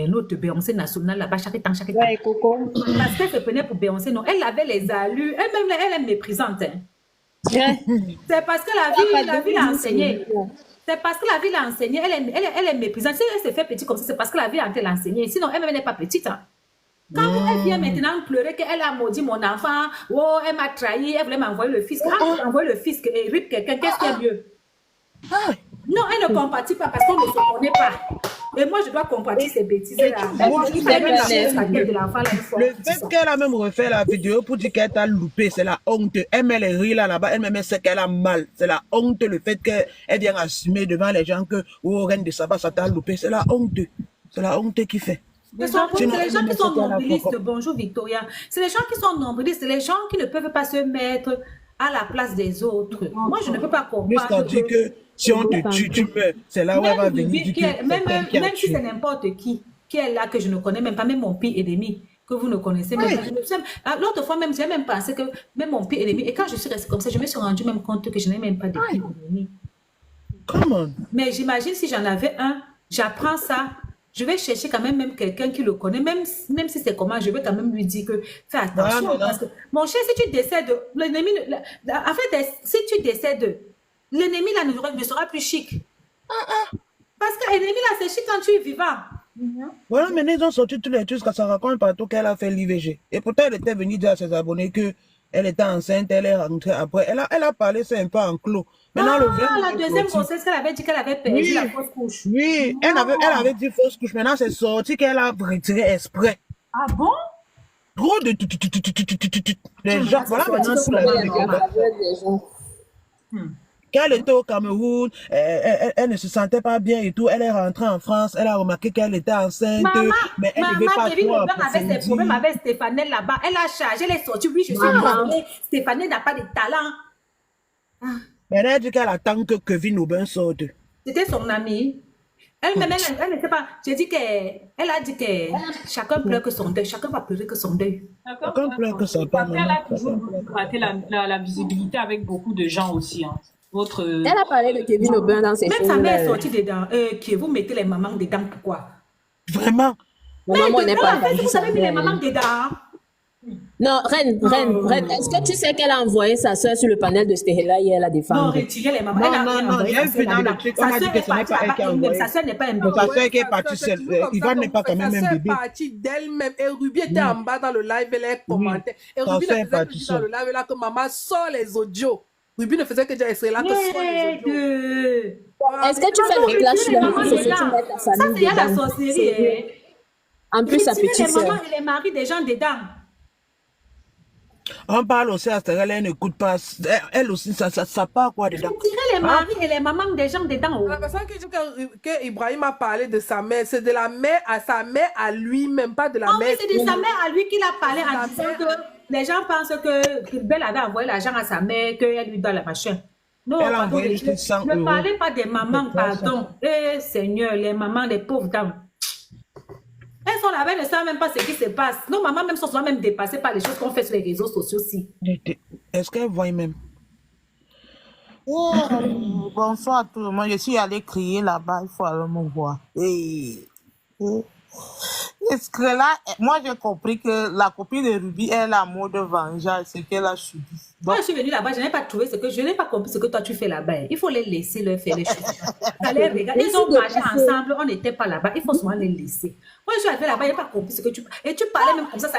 notre Beyoncé nationale là-bas, chaque temps. ouais, Coco. Parce qu'elle se prenait pour Beyoncé, non. Elle avait les allures. Elle-même, elle est méprisante. Hein. Ouais. C'est parce que la vie l'a enseigné. C'est parce que la vie l'a enseigné. Elle est méprisante. Si elle se fait petite comme ça, c'est parce que la vie a été l'enseigner. Sinon, elle-même n'est pas petite. Hein. Quand elle vient maintenant pleurer qu'elle a maudit mon enfant, oh, elle m'a trahi, elle voulait m'envoyer le fisc. Quand elle envoie le fisc et rip quelqu'un, qu'est-ce qui est mieux? Non, elle ne compatit pas parce qu'on ne se connaît pas. Et moi, je dois compatir ces bêtises-là. Le fait qu'elle a même refait la vidéo pour dire qu'elle t'a loupé, c'est la honte. Elle met les rires là-bas, elle même sait qu'elle a mal. C'est la honte, le fait qu'elle vient assumer devant les gens que, oh, reine de Saba, ça t'a loupé. C'est la honte. C'est la honte qui fait. C'est les gens qui sont nombrilistes. Bonjour Victoria. C'est les gens qui sont nombrilistes. C'est les gens qui ne peuvent pas se mettre à la place des autres. Moi, je ne peux pas comprendre. Jusqu'à dire que si on te tue, tu meurs. C'est là où elle va venir dire que même si c'est n'importe qui est là que je ne connais même pas, même mon pire ennemi que vous ne connaissez même pas. L'autre fois même, j'ai même pensé que même mon pire ennemi, et quand je suis restée comme ça, je me suis rendu même compte que je n'ai même pas de pire ennemi. Comment? Mais j'imagine si j'en avais un, j'apprends ça. Je vais chercher quand même quelqu'un qui le connaît, même si c'est comment, je vais quand même lui dire que fais attention. Parce que, mon cher, si tu décèdes, l'ennemi, en fait, si tu décèdes, l'ennemi là ne sera plus chic. Parce que l'ennemi là, c'est chic quand tu es vivant. Voilà, maintenant ils ont sorti tous les trucs, que ça raconte partout qu'elle a fait l'IVG. Et pourtant, elle était venue dire à ses abonnés qu'elle était enceinte, elle est rentrée après. Elle a parlé ça un peu en clos. Maintenant, la deuxième grossesse, elle avait dit qu'elle avait perdu la fausse couche. Oui, elle avait dit fausse couche. Maintenant, c'est sorti qu'elle a retiré exprès. Ah bon? Trop de les gens. Voilà maintenant tout la vie. Quand elle était au Cameroun, elle ne se sentait pas bien et tout. Elle est rentrée en France, elle a remarqué qu'elle était enceinte, mais elle ne devait pas trop avait ses problèmes avec Stéphanie là-bas. Elle a chargé, elle est sortie. Oui, je suis désolée. Stéphanie n'a pas de talent. Mais elle a dit qu'elle attend que Kevin Aubin sorte. C'était son amie. Elle-même, elle ne sait pas. J'ai dit elle a dit que chacun pleure que son deuil. Chacun va pleurer que son deuil. Chacun pleure que ça Parce qu'elle a toujours raté la visibilité avec beaucoup de gens aussi. Hein. Elle a parlé de Kevin Aubin dans ses films. Même sa mère est sortie dedans. Qui vous mettez les mamans dedans, pourquoi? Vraiment? Maman n'est pas. Vous avez mis les mamans dedans. Non, Reine, est-ce que tu sais qu'elle a envoyé sa soeur sur le panel de Stella hier la défendre? Non, retirez les mamans. Non, j'ai vu dans le truc, on a dit que ce n'est pas elle qui a envoyé. Sa soeur n'est pas un bébé. Sa soeur qui est partie seule. Yvan n'est pas quand même un bébé. Sa soeur est partie d'elle-même. Et Ruby était en bas dans le live, elle commentait. Et Ruby ne faisait que dire dans le live là que maman sort les audios. Ruby ne faisait que dire, c'est là que sort les audios. Est-ce que tu fais le clash sur les réseaux sociaux, tu mets ta famille? Ça, c'est à la sorcellerie. En plus, sa petite soeur. Les mamans et les maris des gens dedans. On parle aussi à Stella, elle n'écoute pas. Elle aussi, ça part quoi dedans? Tirer les maris et les mamans des gens dedans. La personne qui dit que Ibrahim a parlé de sa mère, c'est de la mère à sa mère à lui-même, pas de la mère. Oui, c'est de sa mère à lui qu'il a parlé en disant que les gens pensent que Belle avait envoyé l'argent à sa mère, qu'elle lui donne la machin. Non, elle a envoyé juste 100 euros. Ne parlez pas des mamans, pardon. Eh Seigneur, les mamans des pauvres dames. Elles sont là-bas, elles ne savent même pas ce qui se passe. Nos mamans même sont souvent même dépassées par les choses qu'on fait sur les réseaux sociaux aussi. Est-ce qu'elles voient même? Oh, bonsoir à tout le monde. Je suis allée crier là-bas. Il faut aller me voir. Est-ce que là, moi j'ai compris que la copine de Ruby est l'amour de vengeance, ce qu'elle a subi. Moi, Donc, je suis venue là-bas, je n'ai pas trouvé ce que je n'ai pas compris ce que toi tu fais là-bas. Il faut les laisser leur faire les choses. Allez, regarde, ils ont marché ensemble, on n'était pas là-bas. Il faut souvent les laisser. Moi, je suis arrivée là-bas, je n'ai pas compris ce que tu. Et tu parlais même comme ça.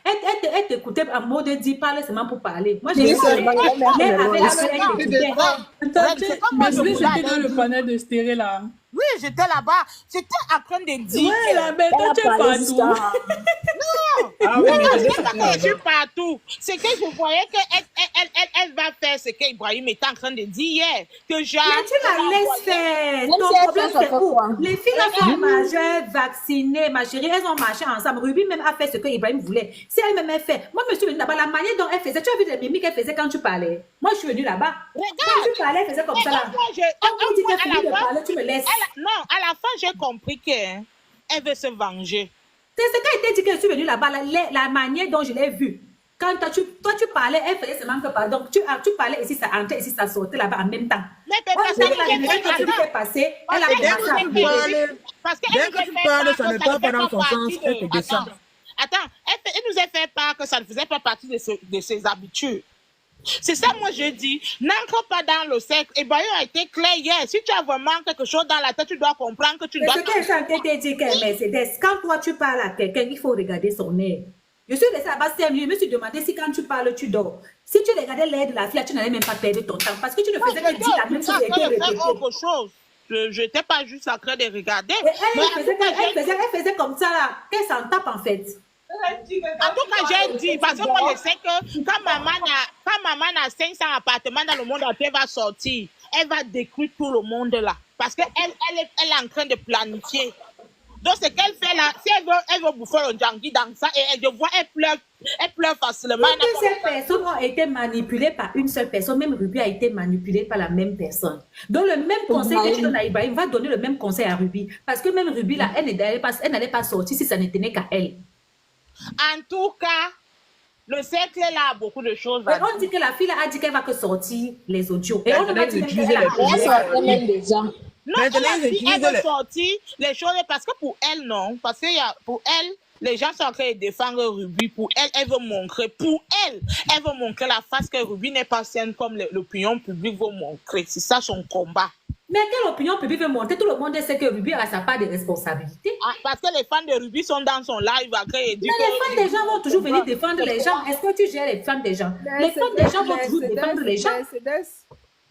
Elle t'écoutait en mot de dire, parle seulement pour parler. Moi, j'ai c'est dit, bon, mais avec la fille, elle t'écoutait. Attends, c'est comme moi, je mais voulais c'était dans le panel de Stéré là. oui, j'étais là-bas. J'étais en train de dire. Ouais, la bête, toi, tu es partout. Ah oui, mais Non, je je dis sais pas que je suis partout. C'est que je voyais qu'elle va faire ce qu'Ibrahim était en train de dire hier. Que genre. Mais tu la laisses faire. Même Ton si elle problème, fait, ça c'est fait où? quoi? Les filles là sont majeures, vaccinées, ma chérie, elles ont marché ensemble. Ruby même a fait ce que Ibrahim voulait. Si elle-même a fait, moi, je suis venue là-bas, la manière dont elle faisait, tu as vu les mimiques qu'elle faisait quand tu parlais. Moi, je suis venue là-bas. Quand Regarde. tu parlais, elle faisait comme ça là. Quand tu dis qu'elle finit de parler, tu me laisses. Non, à la fin, j'ai compris qu'elle veut se venger. C'est ce qu'elle t'a dit que je suis venue là-bas, la manière dont je l'ai vue. Quand toi, tu parlais, elle faisait seulement que parler. Donc, tu parlais ici, ça entrait, ici, ça sortait là-bas en même temps. Mais Moi, parce je dis la vérité, quand tu dis que qu'elle passait, elle a dès que commencé à tu pleurer. parles, parce dès que tu parles, ça ne part pas dans son sens, elle te descend. Attends, elle nous a fait part que ça ne faisait pas partie de ses habitudes. C'est ça, moi, je dis. N'entre pas dans le cercle. Et Bayo a été clair hier. Si tu as vraiment quelque chose dans la tête, tu dois comprendre que tu Mais dois. ce qu'elle chantait, dit qu'elle Mercedes, quand toi tu parles à quelqu'un, il faut regarder son air. Je suis laissée là-bas 5 minutes, je me suis demandé si quand tu parles, tu dors. Si tu regardais l'air de la fille, tu n'allais même pas perdre ton temps. Parce que tu ne faisais que dire la même chose et que répéter. Autre chose. Je n'étais pas juste en train de regarder. Et elle faisait comme ça là, qu'elle s'en tape en fait. En tout cas, j'ai dit, parce que moi, je sais que quand maman a 500 appartements dans le monde entier, elle va sortir. Elle va détruire tout le monde là. Parce qu'elle est en train de planifier. Donc, ce qu'elle fait là, si elle veut bouffer le junkie dans ça, et je vois, elle pleure facilement. Toutes ces personnes ont été manipulées par une seule personne. Même Ruby a été manipulée par la même personne. Donc, le même conseil que tu donnes à Ibrahim va donner le même conseil à Ruby. Parce que même Ruby là, elle n'allait pas sortir si ça ne tenait qu'à elle. En tout cas, le cercle là a beaucoup de choses Et à dire. on dit que la fille là a dit qu'elle va que sortir les audios. Et on Maintenant, a dit ils qu'elle utilisent a les Elle sortait même déjà. Non, Maintenant, elle a ils dit utilisent elle veut les- sortir les choses parce que pour elle, non. Parce que pour elle, les gens sont en train de défendre Ruby. Pour elle, elle veut montrer. Pour elle, elle veut montrer la face que Ruby n'est pas saine comme l'opinion publique veut montrer. C'est ça son combat. Mais quelle opinion publique veut montrer? Tout le monde sait que Ruby a sa part de responsabilité. Ah, parce que les fans de Ruby sont dans son live après et disent Mais les fans des gens vont toujours venir défendre les gens. Est-ce que tu gères les fans des gens? Les fans des gens vont toujours défendre les gens.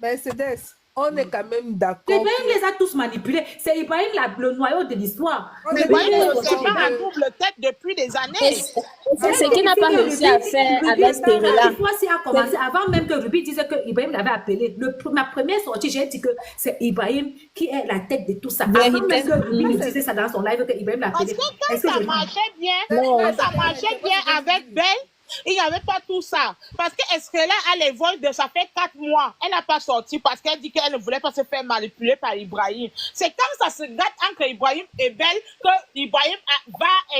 Mercedes, on est quand même d'accord. Ibrahim les a tous manipulés. C'est Ibrahim le noyau de l'histoire. Mais Ibrahim Ibrahim est ne s'est sorti pas des- en double tête depuis des Et années. c'est ce qu'il n'a pas réussi à faire avec Stérila. L'histoire s'y a commencé avant même que Ruby disait que Ibrahim l'avait appelé. Ma première sortie, j'ai dit que c'est Ibrahim qui est la tête de tout ça. Avant même que Ruby ne disait ça dans son live, que Ibrahim l'a Parce appelé. que quand Est-ce que ça je- marchait bien, Non. quand ça marchait bien avec Belle, il n'y avait pas tout ça. Parce que Estrella a les vols de ça fait 4 mois. Elle n'a pas sorti parce qu'elle dit qu'elle ne voulait pas se faire manipuler par Ibrahim. C'est quand ça se gâte entre Ibrahim et Belle que Ibrahim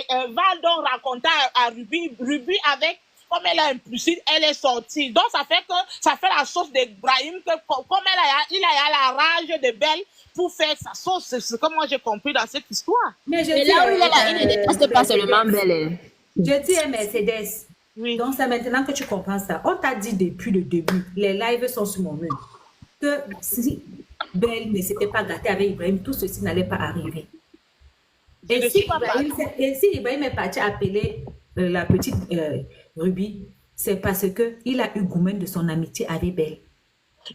va donc raconter à Ruby. Ruby avec, comme elle est impulsive, elle est sortie. Donc ça fait la sauce d'Ibrahim que comme il a la rage de Belle pour faire sa sauce. C'est ce que moi j'ai compris dans cette histoire. Mais je Et dis, là où il est là, il ne déteste pas seulement Belle. je dis à Mercedes. Oui. Donc, c'est maintenant que tu comprends ça. On t'a dit depuis le début, les lives sont sur mon mur, que si Belle ne s'était pas gâtée avec Ibrahim, tout ceci n'allait pas arriver. Et si Ibrahim est parti appeler la petite Ruby, c'est parce qu'il a eu goût de son amitié avec Belle.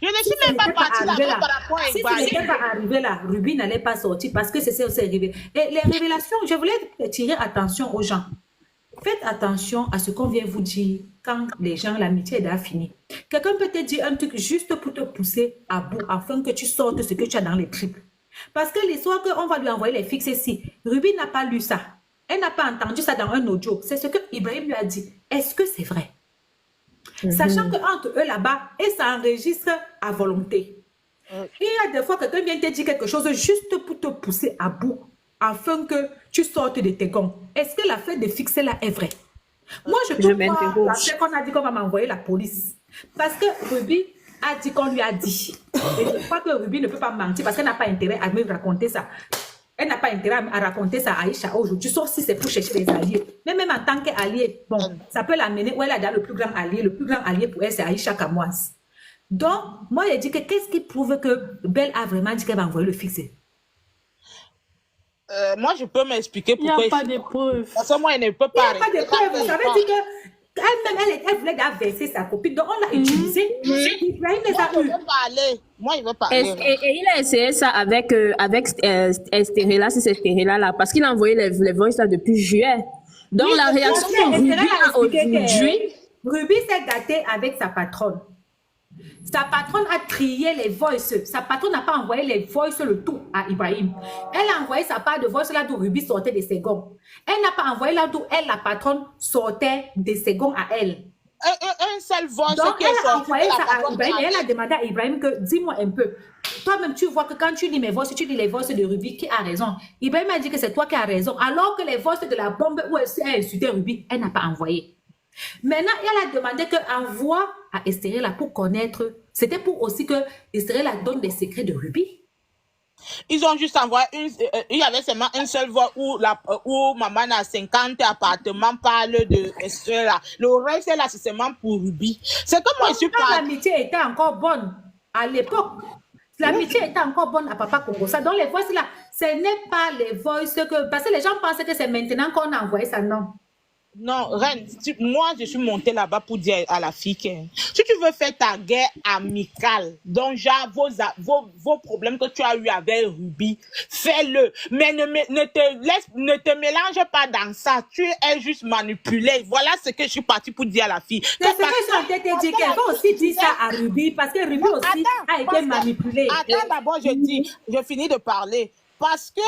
Je ne suis même pas partie là-bas par rapport à Si ce Ibrahim. n'était pas arrivé là, Ruby n'allait pas sortir parce que c'est arrivé. Et les révélations, je voulais tirer attention aux gens. Faites attention à ce qu'on vient vous dire quand les gens, l'amitié est déjà finie. Quelqu'un peut te dire un truc juste pour te pousser à bout afin que tu sortes ce que tu as dans les tripes. Parce que l'histoire qu'on va lui envoyer les fixes ici, Ruby n'a pas lu ça. Elle n'a pas entendu ça dans un audio. C'est ce que Ibrahim lui a dit. Est-ce que c'est vrai? Sachant qu'entre eux là-bas, et ça enregistre à volonté. Il y a des fois quelqu'un vient te dire quelque chose juste pour te pousser à bout afin que tu sortes de tes gonds. Est-ce que l'affaire de fixer là est vraie? Moi, je peux croire l'affaire qu'on a dit qu'on va m'envoyer la police. Parce que Ruby a dit qu'on lui a dit. Et je crois que Ruby ne peut pas mentir parce qu'elle n'a pas intérêt à me raconter ça. Elle n'a pas intérêt à raconter ça à Aïcha aujourd'hui, sauf si c'est pour chercher des alliés. Mais même en tant qu'allié, bon, ça peut l'amener où elle a déjà le plus grand allié. Le plus grand allié pour elle, c'est Aïcha Kamoise. Donc, moi, j'ai dit que qu'est-ce qui prouve que Belle a vraiment dit qu'elle va envoyer le fixer? Moi, je peux m'expliquer Il n'y pourquoi. a pas de preuves. Parce que moi, elle ne peut Il n'y pas. a pas de preuve. Ça veut dire que elle-même, elle voulait verser sa copine. Donc, on l'a utilisé. Ibrahim les Moi, a je eu. veux parler. Moi, il veut Et, parler. et il a essayé ça avec Estérella, c'est Estérella là, parce qu'il a envoyé les voices là depuis juillet. Donc Oui, la parce que réaction de Ruby Estérella a à expliqué aujourd'hui, que Ruby s'est gâtée avec sa patronne. Sa patronne a trié les voices. Sa patronne n'a pas envoyé les voices le tout à Ibrahim. Elle a envoyé sa part de voice là d'où Ruby sortait des secondes. Elle n'a pas envoyé là d'où elle, la patronne, sortait des secondes à elle. Un seul voice Donc, qui est elle a sorti envoyé de la ça à patronne Ibrahim et de elle a demandé à Ibrahim que, dis-moi un peu, toi-même, tu vois que quand tu lis mes voix, tu lis les voix de Ruby, qui a raison? Ibrahim a dit que c'est toi qui as raison, alors que les voix de la bombe où elle a insulté Ruby, elle n'a pas envoyé. Maintenant, elle a demandé qu'elle envoie à Estérella pour connaître, c'était pour aussi que Estérella donne des secrets de Ruby. Ils ont juste envoyé il y avait seulement une seule voix où maman a 50 appartements parle de là. Le reste là, c'est seulement pour Ruby. C'est comme moi, je suis pas. L'amitié était encore bonne à l'époque. L'amitié était encore bonne à Papa Congo. Ça, donc les voices là, ce n'est pas les voices que. Parce que les gens pensaient que c'est maintenant qu'on a envoyé ça, non. Non, Reine, moi, je suis montée là-bas pour dire à la fille que si tu veux faire ta guerre amicale, donc genre vos problèmes que tu as eu avec Ruby, fais-le. Mais ne te mélange pas dans ça. Tu es juste manipulé. Voilà ce que je suis partie pour dire à la fille. C'est ce que je suis en train de dire, qu'elle va aussi dire ça à Ruby, parce que Ruby aussi a été manipulée. Attends, d'abord, je finis de parler. Parce que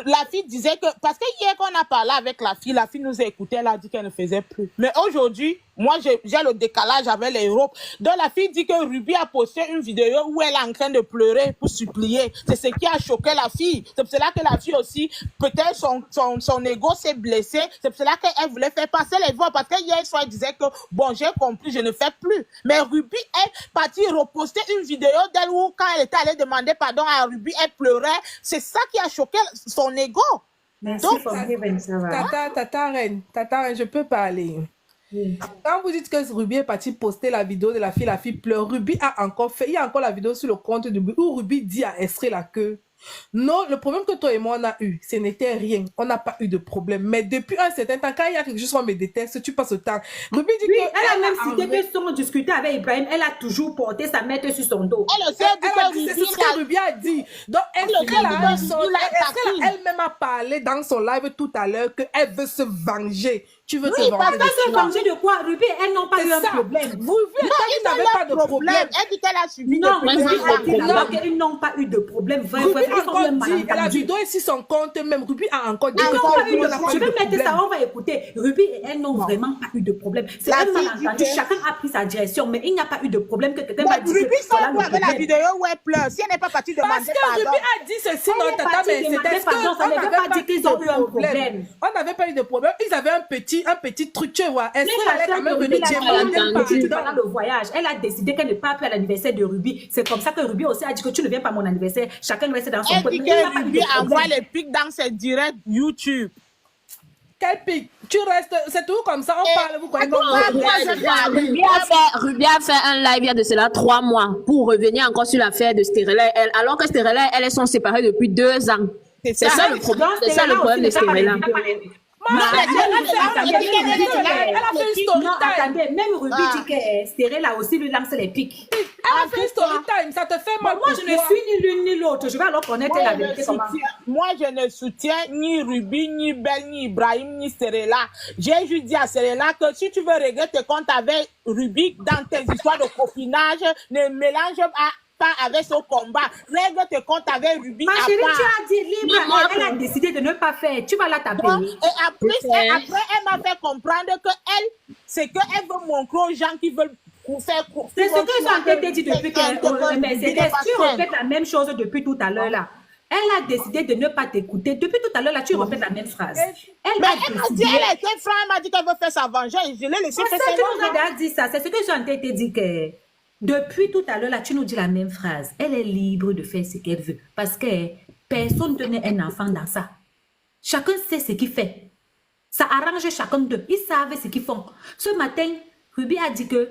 la fille disait que... Parce que hier, quand on a parlé avec la fille nous a écouté, elle a dit qu'elle ne faisait plus. Mais aujourd'hui, moi, j'ai le décalage avec l'Europe. Donc, la fille dit que Ruby a posté une vidéo où elle est en train de pleurer pour supplier. C'est ce qui a choqué la fille. C'est pour cela que la fille aussi, peut-être son ego s'est blessé. C'est pour cela qu'elle voulait faire passer les voix. Parce que hier soir, elle disait que, bon, j'ai compris, je ne fais plus. Mais Ruby est partie reposter une vidéo d'elle où, quand elle était allée demander pardon à Ruby, elle pleurait. C'est ça qui a choqué son ego. Merci, Donc, Tata Reine, je peux parler. Quand vous dites que Ruby est parti poster la vidéo de la fille pleure, Ruby a encore fait, il y a encore la vidéo sur le compte de Ruby où Ruby dit à Estrella que non, le problème que toi et moi on a eu, ce n'était rien, on n'a pas eu de problème. Mais depuis un certain temps, quand il y a quelque chose qu'on me déteste, tu passes au temps. Ruby dit oui, que elle a même cité que son discuté avec Ibrahim, elle a toujours porté sa maître sur son dos. Elle a dit, c'est ce que Ruby a dit. Donc, elle-même a parlé dans son live tout à l'heure qu'elle veut se venger. Tu veux te venger de se venger de quoi? Ruby, elles n'ont pas eu un problème. Ruby, ils n'avaient pas de problème. Elle dit qu'elle a subi. Non, Ruby a dit là-bas qu'ils n'ont pas eu de problème. Ruby a encore dit, la vidéo est sur son compte, même Ruby a encore dit que je vais mettre ça, on va écouter. Ruby et elle n'ont vraiment pas eu de problème. C'est un malentendu. Chacun a pris sa direction, mais il n'y a pas eu de problème que quelqu'un va dire. Ruby s'en va avec la vidéo où elle pleure. Si elle n'est pas partie demander pardon. Parce que Ruby a dit ceci dans Tata, mais c'était ça ne veut pas dire qu'ils ont eu un problème. On n'avait pas eu de problème. Ils avaient un petit truc, tu vois. Est-ce qu'elle est quand même venue dans le voyage, elle a décidé qu'elle ne part plus à l'anniversaire de Ruby. C'est comme ça que Ruby aussi a dit que tu ne viens pas à mon anniversaire. Chacun reste dans son coin. Elle dit que Ruby envoie les pics dans ses directs YouTube. Quel pic? Tu restes, c'est tout comme ça, on parle, vous croyez Ruby a fait un live il y a de cela 3 mois pour revenir encore sur l'affaire de Stérella, alors que Stérella, elles sont séparées depuis 2 ans. C'est ça le problème, de Stérella. Elle a fait une story time. Même Ruby dit que Stérella aussi lui lance les pics. Elle a fait une story time, ça te fait mal. Moi, je ne suis ni l'une ni l'autre. Je vais alors connaître la vérité. Moi, je ne soutiens ni Ruby, ni Belle, ni Ibrahim, ni Stérella. J'ai juste dit à Stérella que si tu veux régler tes comptes avec Ruby dans tes histoires de copinage, ne mélange pas avec son combat. Règle tes comptes avec Ruby. Ma chérie, tu as dit libre. Elle a décidé de ne pas faire. Tu vas la taper. Et après, elle m'a fait comprendre que elle, c'est qu'elle veut montrer aux gens qui veulent faire. C'est ce que j'ai dit depuis qu'elle tu répètes la même chose depuis tout à l'heure là. Elle a décidé de ne pas t'écouter. Depuis tout à l'heure, là, tu répètes la même phrase. Elle m'a dit, elle était franche, elle m'a dit qu'elle veut faire sa vengeance. Je l'ai laissé faire sa vengeance. Dit ça. C'est ce que j'ai en tête dit que depuis tout à l'heure, là, tu nous dis la même phrase. Elle est libre de faire ce qu'elle veut. Parce que Personne ne tenait un enfant dans ça. Chacun sait ce qu'il fait. Ça arrange chacun d'eux. Ils savent ce qu'ils font. Ce matin, Ruby a dit que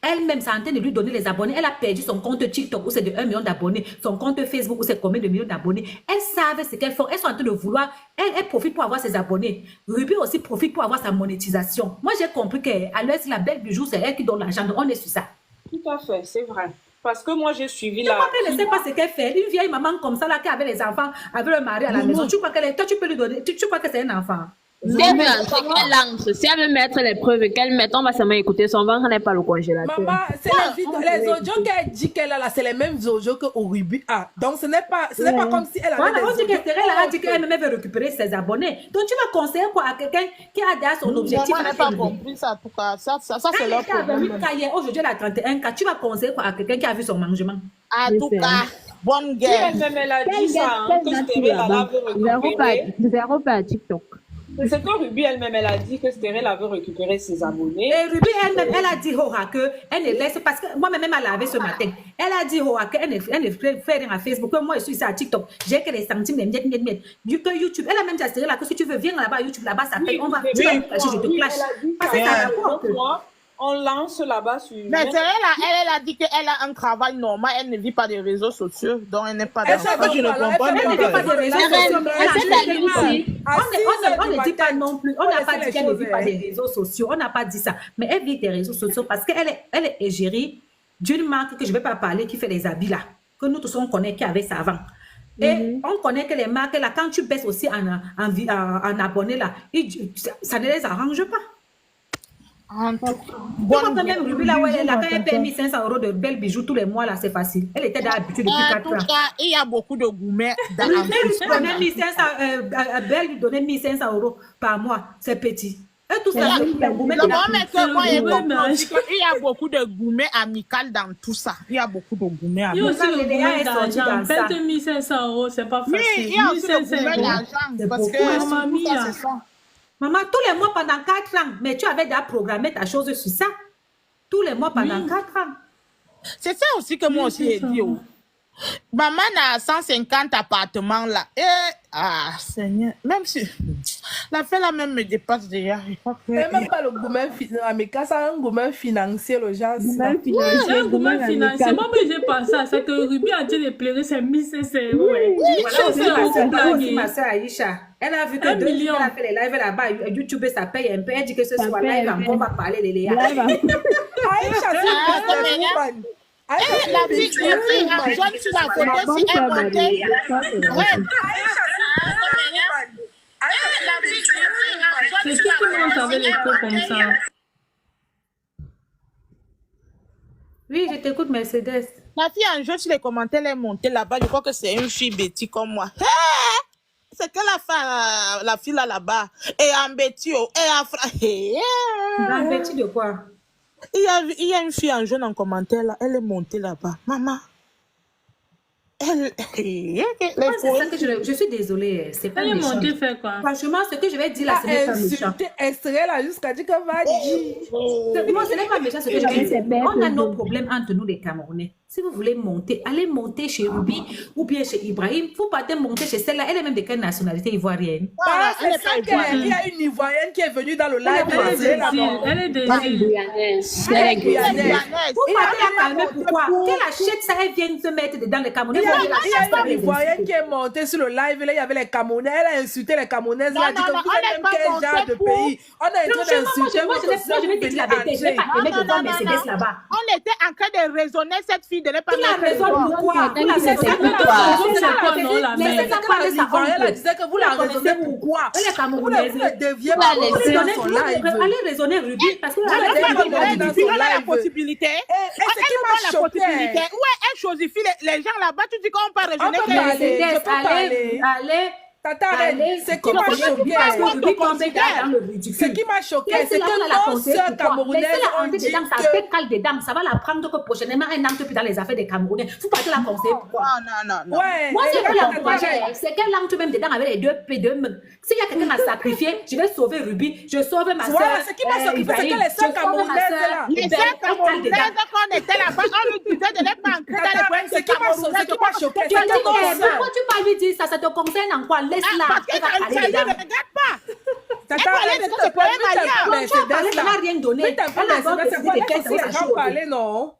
elle-même, c'est en train de lui donner les abonnés. Elle a perdu son compte TikTok où c'est de 1 million d'abonnés, son compte Facebook où c'est combien de millions d'abonnés. Elles savent ce qu'elles font. Elles sont en train de vouloir. Elles profitent pour avoir ses abonnés. Ruby aussi profite pour avoir sa monétisation. Moi, j'ai compris qu'à l'heure, la belle du jour, c'est elle qui donne l'argent. On est sur ça. Tout à fait, c'est vrai. Parce que moi, j'ai suivi la... Elle ne sait pas ce qu'elle fait. Une vieille maman comme ça, là, qui avait les enfants, avait le mari à la maison. Tu crois qu'elle est... Toi, tu peux lui donner... Tu crois que c'est un enfant? Si elle veut entrer, qu'elle entre. Si elle veut mettre les preuves qu'elle met, on va seulement écouter son ventre n'est pas le congélateur. Maman, c'est les audios qu'elle dit qu'elle a là, c'est les mêmes audios que Ruby a. Donc ce n'est pas comme si elle avait voilà, on dit qu'Estérel a dit qu'elle-même veut récupérer ses abonnés. Donc tu vas conseiller quoi à quelqu'un qui a déjà son objectif? On n'a pas compris ça, en tout cas. Ça c'est leur problème. Aujourd'hui, elle a 31 cas. Tu vas conseiller quoi à quelqu'un qui a vu son mangement? En tout cas, bonne guerre. Elle a dit ça, que Estérel avait récupéré. Zéro pas à TikTok. C'est que Ruby elle-même, elle a dit que Estérel avait récupéré ses abonnés. Et Ruby elle-même, elle a dit qu'elle ne laisse, parce que moi-même, elle l'a lavé ce matin. Elle a dit qu'elle ne fait rien à Facebook, que moi, je suis ça à TikTok. J'ai que les centimes, les miettes. Du que YouTube, elle a même dit à Estérel que si tu veux, viens là-bas, YouTube, là-bas, ça paye. On va, tu vas me clasher, je te clash. Parce que ça rapporte. On lance là-bas sur... Mais c'est elle a dit qu'elle a un travail normal, elle ne vit pas des réseaux sociaux, donc elle n'est pas dans ça. Je ne comprends pas. Elle ne vit pas des réseaux sociaux. On ne dit pas non plus. On n'a pas dit qu'elle ne vit pas des réseaux sociaux. On n'a pas dit ça. Mais elle vit des réseaux sociaux parce qu'elle est égérie d'une marque que je ne vais pas parler qui fait les habits là. Que nous tous on connaît qui avait ça avant. Et on connaît que les marques là, quand tu baisses aussi en abonnés là, ça ne les arrange pas. Quand même Ruby là où elle est là, quand elle paie 1500 € de belles bijoux tous les mois là, c'est facile. Elle était dans l'habitude depuis 4 ans. En tout cas, il y a beaucoup de gourmets dans Belle lui donnait 1500 € par mois, c'est petit. Et tout ça, il y a beaucoup de gourmets amicales dans tout ça. Il y a beaucoup de gourmets amicales. Il y a aussi le gourmet d'argent. Pète 1500 €, c'est pas facile. Oui, il y a aussi le gourmet d'argent. Parce que ça, c'est ça. Maman, tous les mois pendant 4 ans, mais tu avais déjà programmé ta chose sur ça. Tous les mois pendant 4 ans. C'est ça aussi que moi aussi j'ai dit. Maman a 150 appartements là. Et, Seigneur, même si la fête là même me dépasse déjà. C'est même pas le gourmet amical, c'est un gourmet financier, le genre. C'est un gourmet financier. Moi, j'ai pensé à ça, que Ruby a dit de pleurer ses 1500 €. Ma soeur Aïcha, elle a vu que depuis qu'elle a fait les lives là-bas, YouTube ça paye un peu. Elle dit que ce soit live, on va parler de Léa. Aïcha, la fille en jaune sur la photo, si elle montait. C'est qui monte avec les taux comme ça? Oui, je t'écoute, Mercedes. La fille en jaune sur les commentaires, elle est montée là-bas. Je crois que c'est une fille Betty comme moi. C'est que la fille là-bas. Et en Betty, en Betty de quoi? Il y a une fille en jaune en commentaire là, elle est montée là-bas. Maman. C'est ça que je suis désolée. C'est pas elle est montée faire quoi? Franchement, ce que je vais dire là, ce n'est pas méchant. Estérel là jusqu'à dire qu'elle va dire. Moi, ce n'est pas méchant ce que je vais dire. On a nos problèmes entre nous les Camerounais. Si vous voulez monter, allez monter chez Ruby ou bien chez Ibrahim. Vous partez monter chez celle-là. Elle est même de quelle nationalité ivoirienne? Il y a une Ivoirienne qui est venue dans le live. Elle est guyanaise. Vous partez à calmer pourquoi? Qu'elle achète ça, elle vient se mettre dedans les Camerounais. Il y a une Ivoirienne qui est montée sur le live. Là, il y avait les Camerounais. Elle a insulté les Camerounaises. Elle a dit que vous êtes même quel genre de pays. On a été d'insulter. Moi, je vais te dire la vérité. On était en train de raisonner cette fille de ne pas mettre raison pourquoi? Elle disait que vous la raisonnez pourquoi? Elle est camerounaise. Vous ne deviez pas dans son live. Allez raisonner Ruby parce que on a la possibilité. Où elle choisit les gens là-bas, tu dis qu'on peut raisonner. Allez, Tata, Allez, ce qui m'a choqué, parce que Ruby tombait dans le ridicule. ce qui m'a choqué, Laissez-la, c'est on a la que nos conseillé sœurs pourquoi. camerounaises Laissez-la ont entrer dit dedans, ça que... fait cale dedans. Ça va la prendre que prochainement, elle n'entre plus dans les affaires des Camerounais. Vous partez la conseiller pourquoi? Non. Ouais, Moi, et c'est là, qu'elle encourageait, c'est qu'elle entre même dedans avec les deux mains. S'il y a quelqu'un à sacrifier, je vais sauver Ruby, je sauve ma soeur. Voilà, ce qui m'a sacrifié, c'est que les sœurs camerounaises, là. Les sœurs camerounaises, quand on était là-bas, on nous disait de les banquer dans les points Ce qui m'a choqué, Tu c'est dis, que nos sœurs... pourquoi tu peux lui dire ça? Ça te concerne en quoi? Laisse-la. Parce que Elle va ça aller y est, ne dedans. regarde pas. Tata, parlait de s'il ça, te plaît, c'est pas mets ailleurs. un Tu as parlé, Mercedes, ça là. n'a rien donné. Mets un peu Elle a d'abord Mercedes, c'est quoi? décidé de Laissez faire les sa gens chose. parler, non?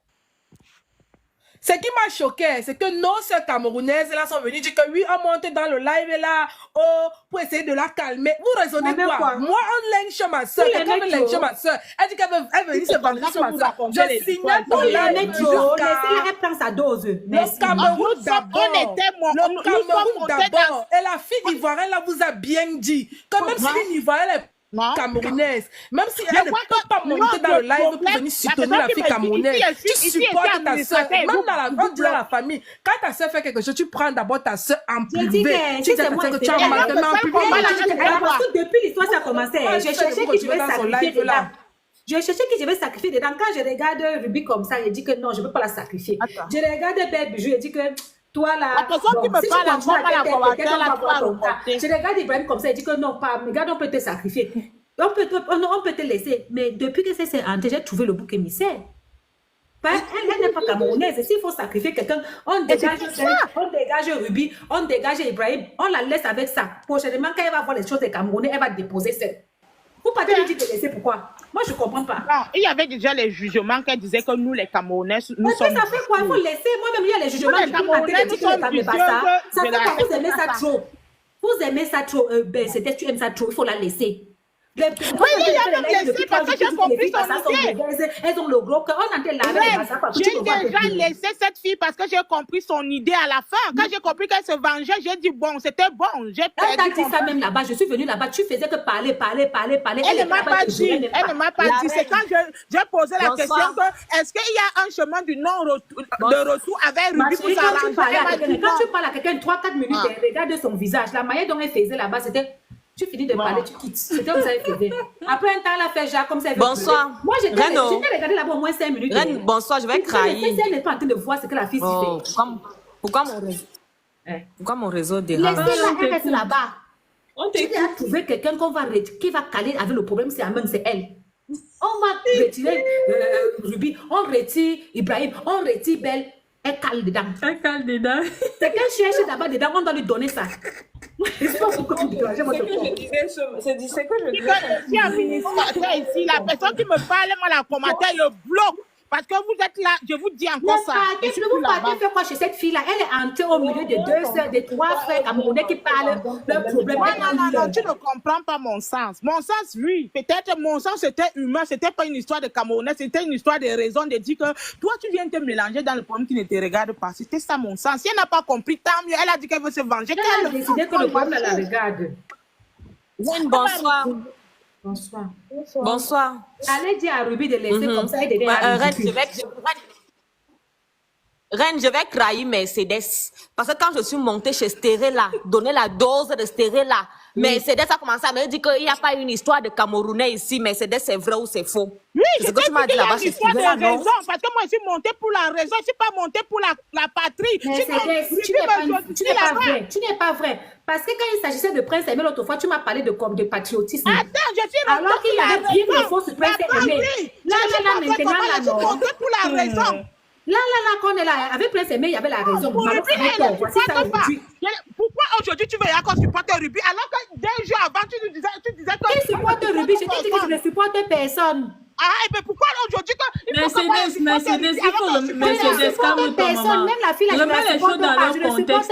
Ce qui m'a choqué, c'est que nos sœurs camerounaises là sont venues dire que oui, on monte dans le live là, oh, pour essayer de la calmer. Vous raisonnez Mais quoi? quoi? Moi, on lynche ma soeur, Oui, quelqu'un les veut mecs, lyncher oh. ma soeur. Elle dit qu'elle veut venir se venger sur ma soeur. Je signale Oh, ton les live mecs, laissez-la, jusqu'à... elle prend sa dose. Le Merci. Cameroun d'abord. on était mon- Le nous Cameroun sommes montés d'abord. Et la fille ivoirienne là vous a bien dit. Quand même si une ivoirienne est Non. camerounaise, même si Je elle ne crois peut pas non, monter dans le live pour problème, venir la soutenir la personne fille qui me dit, camerounaise, ici, tu ici, supportes ici, ta soeur. administrateur, Même vous- dans la vous on dit dans la famille, quand ta soeur fait quelque chose, tu prends d'abord ta soeur en J'ai dit privé. que Tu dis c'est à ta moi soeur que qui tu as fais mal, la- mais en la- privé. la- tu dis que- Parce que depuis l'histoire, ça a commencé. Ouais, J'ai je sais cherché pourquoi qui tu je vas vais dans son sacrifier live, là. dedans. J'ai cherché qui je vais sacrifier dedans. Quand je regarde Ruby comme ça, il dit que non, je ne peux pas la sacrifier. Attends. Je regarde Belle Bijou, il dit que toi là. La personne qui me si tu parle, elle continues va pas la tête, voir, quelqu'un elle va va voir pas ton cas. reporter. Je regarde Ibrahim comme ça, il dit que non, pas, regarde, on peut te sacrifier. On peut te laisser. Mais depuis que c'est entré, j'ai trouvé le bouc émissaire. Elle n'est pas camerounaise. S'il faut sacrifier quelqu'un, on dégage Ruby, on dégage Ibrahim, on la laisse avec ça. Prochainement, quand elle va voir les choses des Camerounais, elle va déposer ça. Vous partez lui dire de laisser pourquoi? Moi, je ne comprends pas. Non, il y avait déjà les jugements qu'elle disait que nous, les Camerounais, nous Mais sommes... ça fait quoi? Il faut laisser. Moi-même, il y a les jugements Nous, les qui partent Camerounais, de nous dire que sommes le vicieux ça. Ça de fait la quoi? Vous fête aimez de ça papa. trop. Vous aimez ça trop. C'était tu aimes ça trop. Il faut la laisser. Oui, il y a même laissé parce que j'ai compris son idée. Elles ont le gros cœur. On entend la J'ai déjà laissé cette fille parce que j'ai compris son idée à la fin. Quand j'ai compris qu'elle se vengeait, j'ai dit bon, c'était bon. J'ai Elle t'a perdu. dit ça même là-bas. Je suis venue là-bas. Tu faisais que parler. Elle ne m'a pas dit. Elle ne m'a pas dit. C'est quand j'ai posé la question que est-ce qu'il y a un chemin du non-retour de retour avec Ruby pour s'arranger? Quand tu parles à quelqu'un 3-4 minutes, regarde son visage. La manière dont elle faisait là-bas, c'était. Tu finis de parler, tu quittes. C'était comme ça elle faisait. Après un temps, elle a fait genre comme ça. Bonsoir. Moi, j'étais Renaud. regardé là-bas au moins 5 minutes. Reine, bonsoir, je vais crailler. Elle n'est pas en train de voir ce que la fille Oh, s'y pourquoi mon réseau fait. dérange? Laissez-la, elle reste là-bas. Tu as trouvé quelqu'un qui va caler avec le problème, c'est Amen, c'est elle. On va retirer Ruby, on retire Ibrahim, on retire Belle. Elle cale dedans. Elle cale dedans. C'est qu'elle cherche d'abord dedans, on doit lui donner ça. C'est pas pourquoi vous dérangez votre corps. C'est que je disais. Si un administrateur ici, la personne qui me parle, moi, la commentaire, le bloque. Parce que vous êtes là, je vous dis encore ça. Je ne vous partez faire quoi chez cette fille-là? Elle est entrée au milieu de 2 sœurs, de 3 frères camerounais qui parlent leur problème. Non, tu ne comprends pas mon sens. Mon sens, oui. Peut-être mon sens, c'était humain. C'était pas une histoire de Camerounais. C'était une histoire de raison de dire que toi, tu viens te mélanger dans le problème qui ne te regarde pas. C'était ça mon sens. Si elle n'a pas compris, tant mieux. Elle a dit qu'elle veut se venger. Elle a décidé que le problème la regarde. Bonsoir. Bonsoir. Bonsoir. Allez dire à Ruby de laisser comme ça et de Reine, je vais crailler Mercedes. Parce que quand je suis montée chez Stérella, donner la dose de Stérella, Mercedes a commencé à me dire qu'il n'y a pas une histoire de Camerounais ici. Mercedes, c'est vrai ou c'est faux? Oui, c'est je ce que tu m'as dit là-bas chez Stérella, non? raison, parce que moi, je suis montée pour la raison. Je ne suis pas montée pour la patrie. Mercedes, tu n'es pas vrai. Parce que quand il s'agissait de Prince Aimé l'autre fois, tu m'as parlé de patriotisme. Attends, je suis alors qu'il y avait bien le faux sur Prince Aimé. Là, maintenant, là, je suis montée pour la raison. Là, qu'on est là, avec Prince Aimé, il y avait la raison. Pourquoi aujourd'hui tu veux encore supporter Ruby alors que 2 jours avant tu disais que... Qui supporte Ruby? Je t'ai dit que je ne supporte personne. Ah, mais pourquoi aujourd'hui que... Mercedes, il faut le Mercedes, calme-toi, maman. Même la fille, je remets les choses dans leur contexte.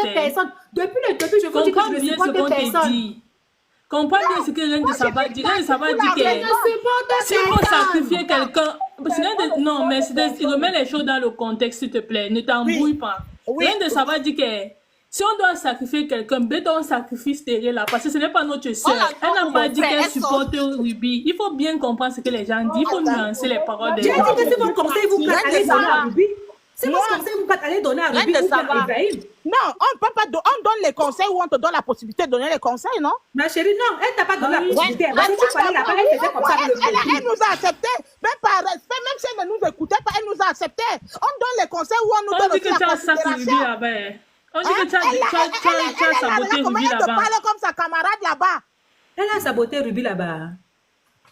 Depuis le début, je vous dis que je ne supporte personne. Comprends bien ce que Reine de Saba dit. Reine de Saba dit que s'il faut sacrifier quelqu'un, non, Mercedes, il remet les choses dans le contexte, s'il te plaît. Ne t'embrouille pas. Reine de Saba dit que si on doit sacrifier quelqu'un, on sacrifie Stérella parce que ce n'est pas notre soeur. Elle n'a pas dit qu'elle supporte Ruby. Il faut bien comprendre ce que les gens disent. Il faut nuancer les paroles des gens. J'ai dit que si vous conseillez, vous allez dans la Ruby. C'est Moi, parce que vous ne pouvez pas aller donner à Reine Ruby de ou bien à Saba. Ibrahim. non, on peut pas, on donne les conseils ou on te donne la possibilité de donner les conseils, non? Ma chérie, non, elle t'a pas donné la Oui. possibilité. Parce que tu parlais là-bas, elle faisait comme ça avec le Elle nous a accepté, même par respect, même si elle ne nous écoutait pas, elle nous a accepté. On donne les conseils ou on nous On donne dit aussi que tu la as ça pour Ruby considération. là-bas. On dit Hein? que tu as saboté Comment Ruby elle te là-bas. parle comme sa camarade là-bas? Elle a saboté Ruby là-bas.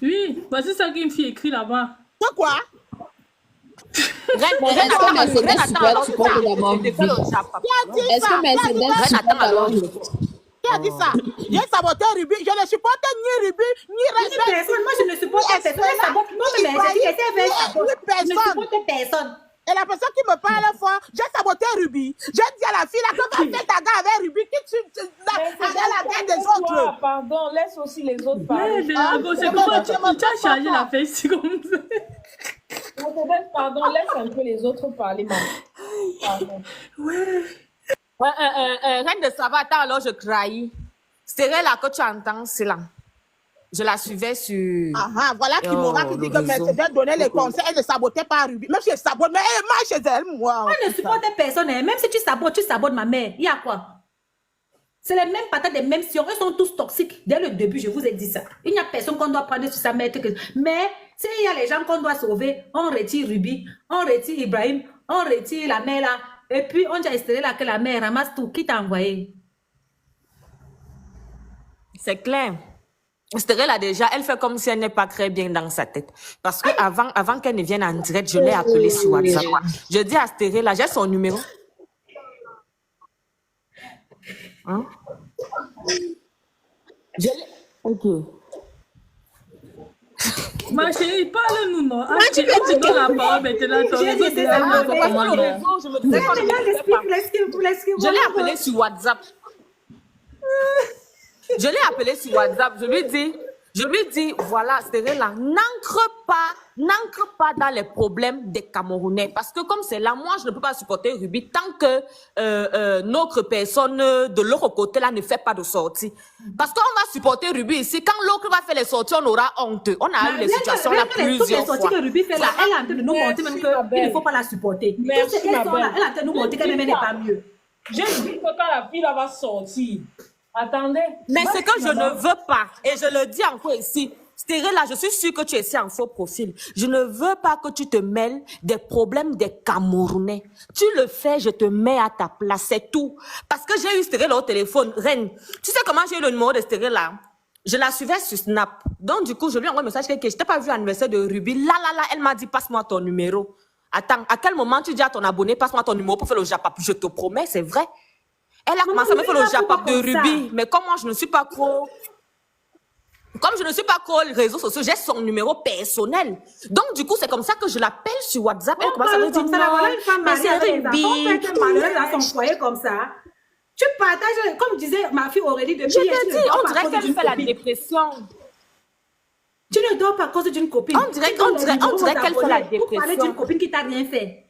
Oui, voici ça qu'une fille écrit là-bas. C'est quoi? Mais est-ce que Mercedes supporte d'abord Ruby? Qui a dit Est-ce ça? que Mercedes supporte alors Ruby? Qui a dit ça? J'ai saboté Ruby. Je ne supporte ni Ruby, ni Ni personne. Moi, je ne supporte personne. Elle sabote. Non, mais j'ai dit qu'elle sabote. Je ne supporte personne. Et la personne qui me parle fort, j'ai saboté Ruby. J'ai dit à la fille, là, quand tu fais ta guerre avec Ruby, qui tu la guerre des autres. Pardon, laisse aussi les autres Ouais, parler. c'est pourquoi tu as chargé la face comme ça. Mercedes, pardon, laisse un peu les autres parler, maman. Pardon. Reine de Saba, attends, alors je trahis. C'est là que tu entends, c'est là. Je la suivais sur... Ah, voilà qui m'aura qui dit que Mercedes donnait les conseils, elle ne sabotait pas Ruby. Même si elle sabote, mais elle marche chez elle, moi. Elle ne supporte personne. Même si tu sabotes ma mère. Il y a quoi? C'est les mêmes patates, les mêmes sions. Eux sont tous toxiques. Dès le début, je vous ai dit ça. Il n'y a personne qu'on doit prendre sur sa mère. Mais s'il y a les gens qu'on doit sauver, on retire Ruby, on retire Ibrahim, on retire la mère là. Et puis, on dit à Esther là que la mère ramasse tout. Qui t'a envoyé? C'est clair. Esther, là, déjà, elle fait comme si elle n'est pas très bien dans sa tête. Parce que avant qu'elle ne vienne en direct, je l'ai appelée sur WhatsApp. Je dis à Esther, là, j'ai son numéro. Hein? Je l'ai... Ok. Ma chérie, parle-nous, non? Ah, tu donnes la parole maintenant. Je l'ai appelé sur WhatsApp. Je l'ai appelé sur WhatsApp. Je lui dis, voilà, c'est là, n'ancre pas dans les problèmes des Camerounais. Parce que comme c'est là, moi, je ne peux pas supporter Ruby tant que notre personne de l'autre côté là ne fait pas de sortie. Parce qu'on va supporter Ruby ici. Quand l'autre va faire les sorties, on aura honte. On a eu les situations là plusieurs fois. Les sorties que Ruby fait là, elle est en train de nous montrer même qu'il ne faut pas la supporter. Merci, ma belle. Elle est en train de nous montrer qu'elle n'est pas mieux. J'ai dit que quand la fille là va sortir. Attendez. Mais c'est que je ne veux pas, et je le dis encore ici, Stéré, là, je suis sûre que tu es ici en faux profil. Je ne veux pas que tu te mêles des problèmes des Camerounais. Tu le fais, je te mets à ta place, c'est tout. Parce que j'ai eu Stéré là au téléphone. Reine, tu sais comment j'ai eu le numéro de Stéré là? Je la suivais sur Snap. Donc, du coup, je lui envoie un message que je t'ai pas vu à l'anniversaire de Ruby. Là, elle m'a dit, passe-moi ton numéro. Attends, à quel moment tu dis à ton abonné, passe-moi ton numéro pour faire le japap? Je te promets, c'est vrai. Elle a commencé à me faire le japap de Ruby. Mais comme moi, je ne suis pas trop... Comme je ne suis pas trop les réseaux sociaux, j'ai son numéro personnel. Donc, du coup, c'est comme ça que je l'appelle sur WhatsApp. Elle commence à me dire, non, mais c'est Ruby. On fait malheureuse dans son foyer comme ça. Tu partages, comme disait ma fille Aurélie depuis hier. Je te dis, on dirait qu'elle fait la dépression. Tu ne dors pas à cause d'une copine. On dirait qu'elle fait la dépression. Pour parler d'une copine qui t'a rien fait.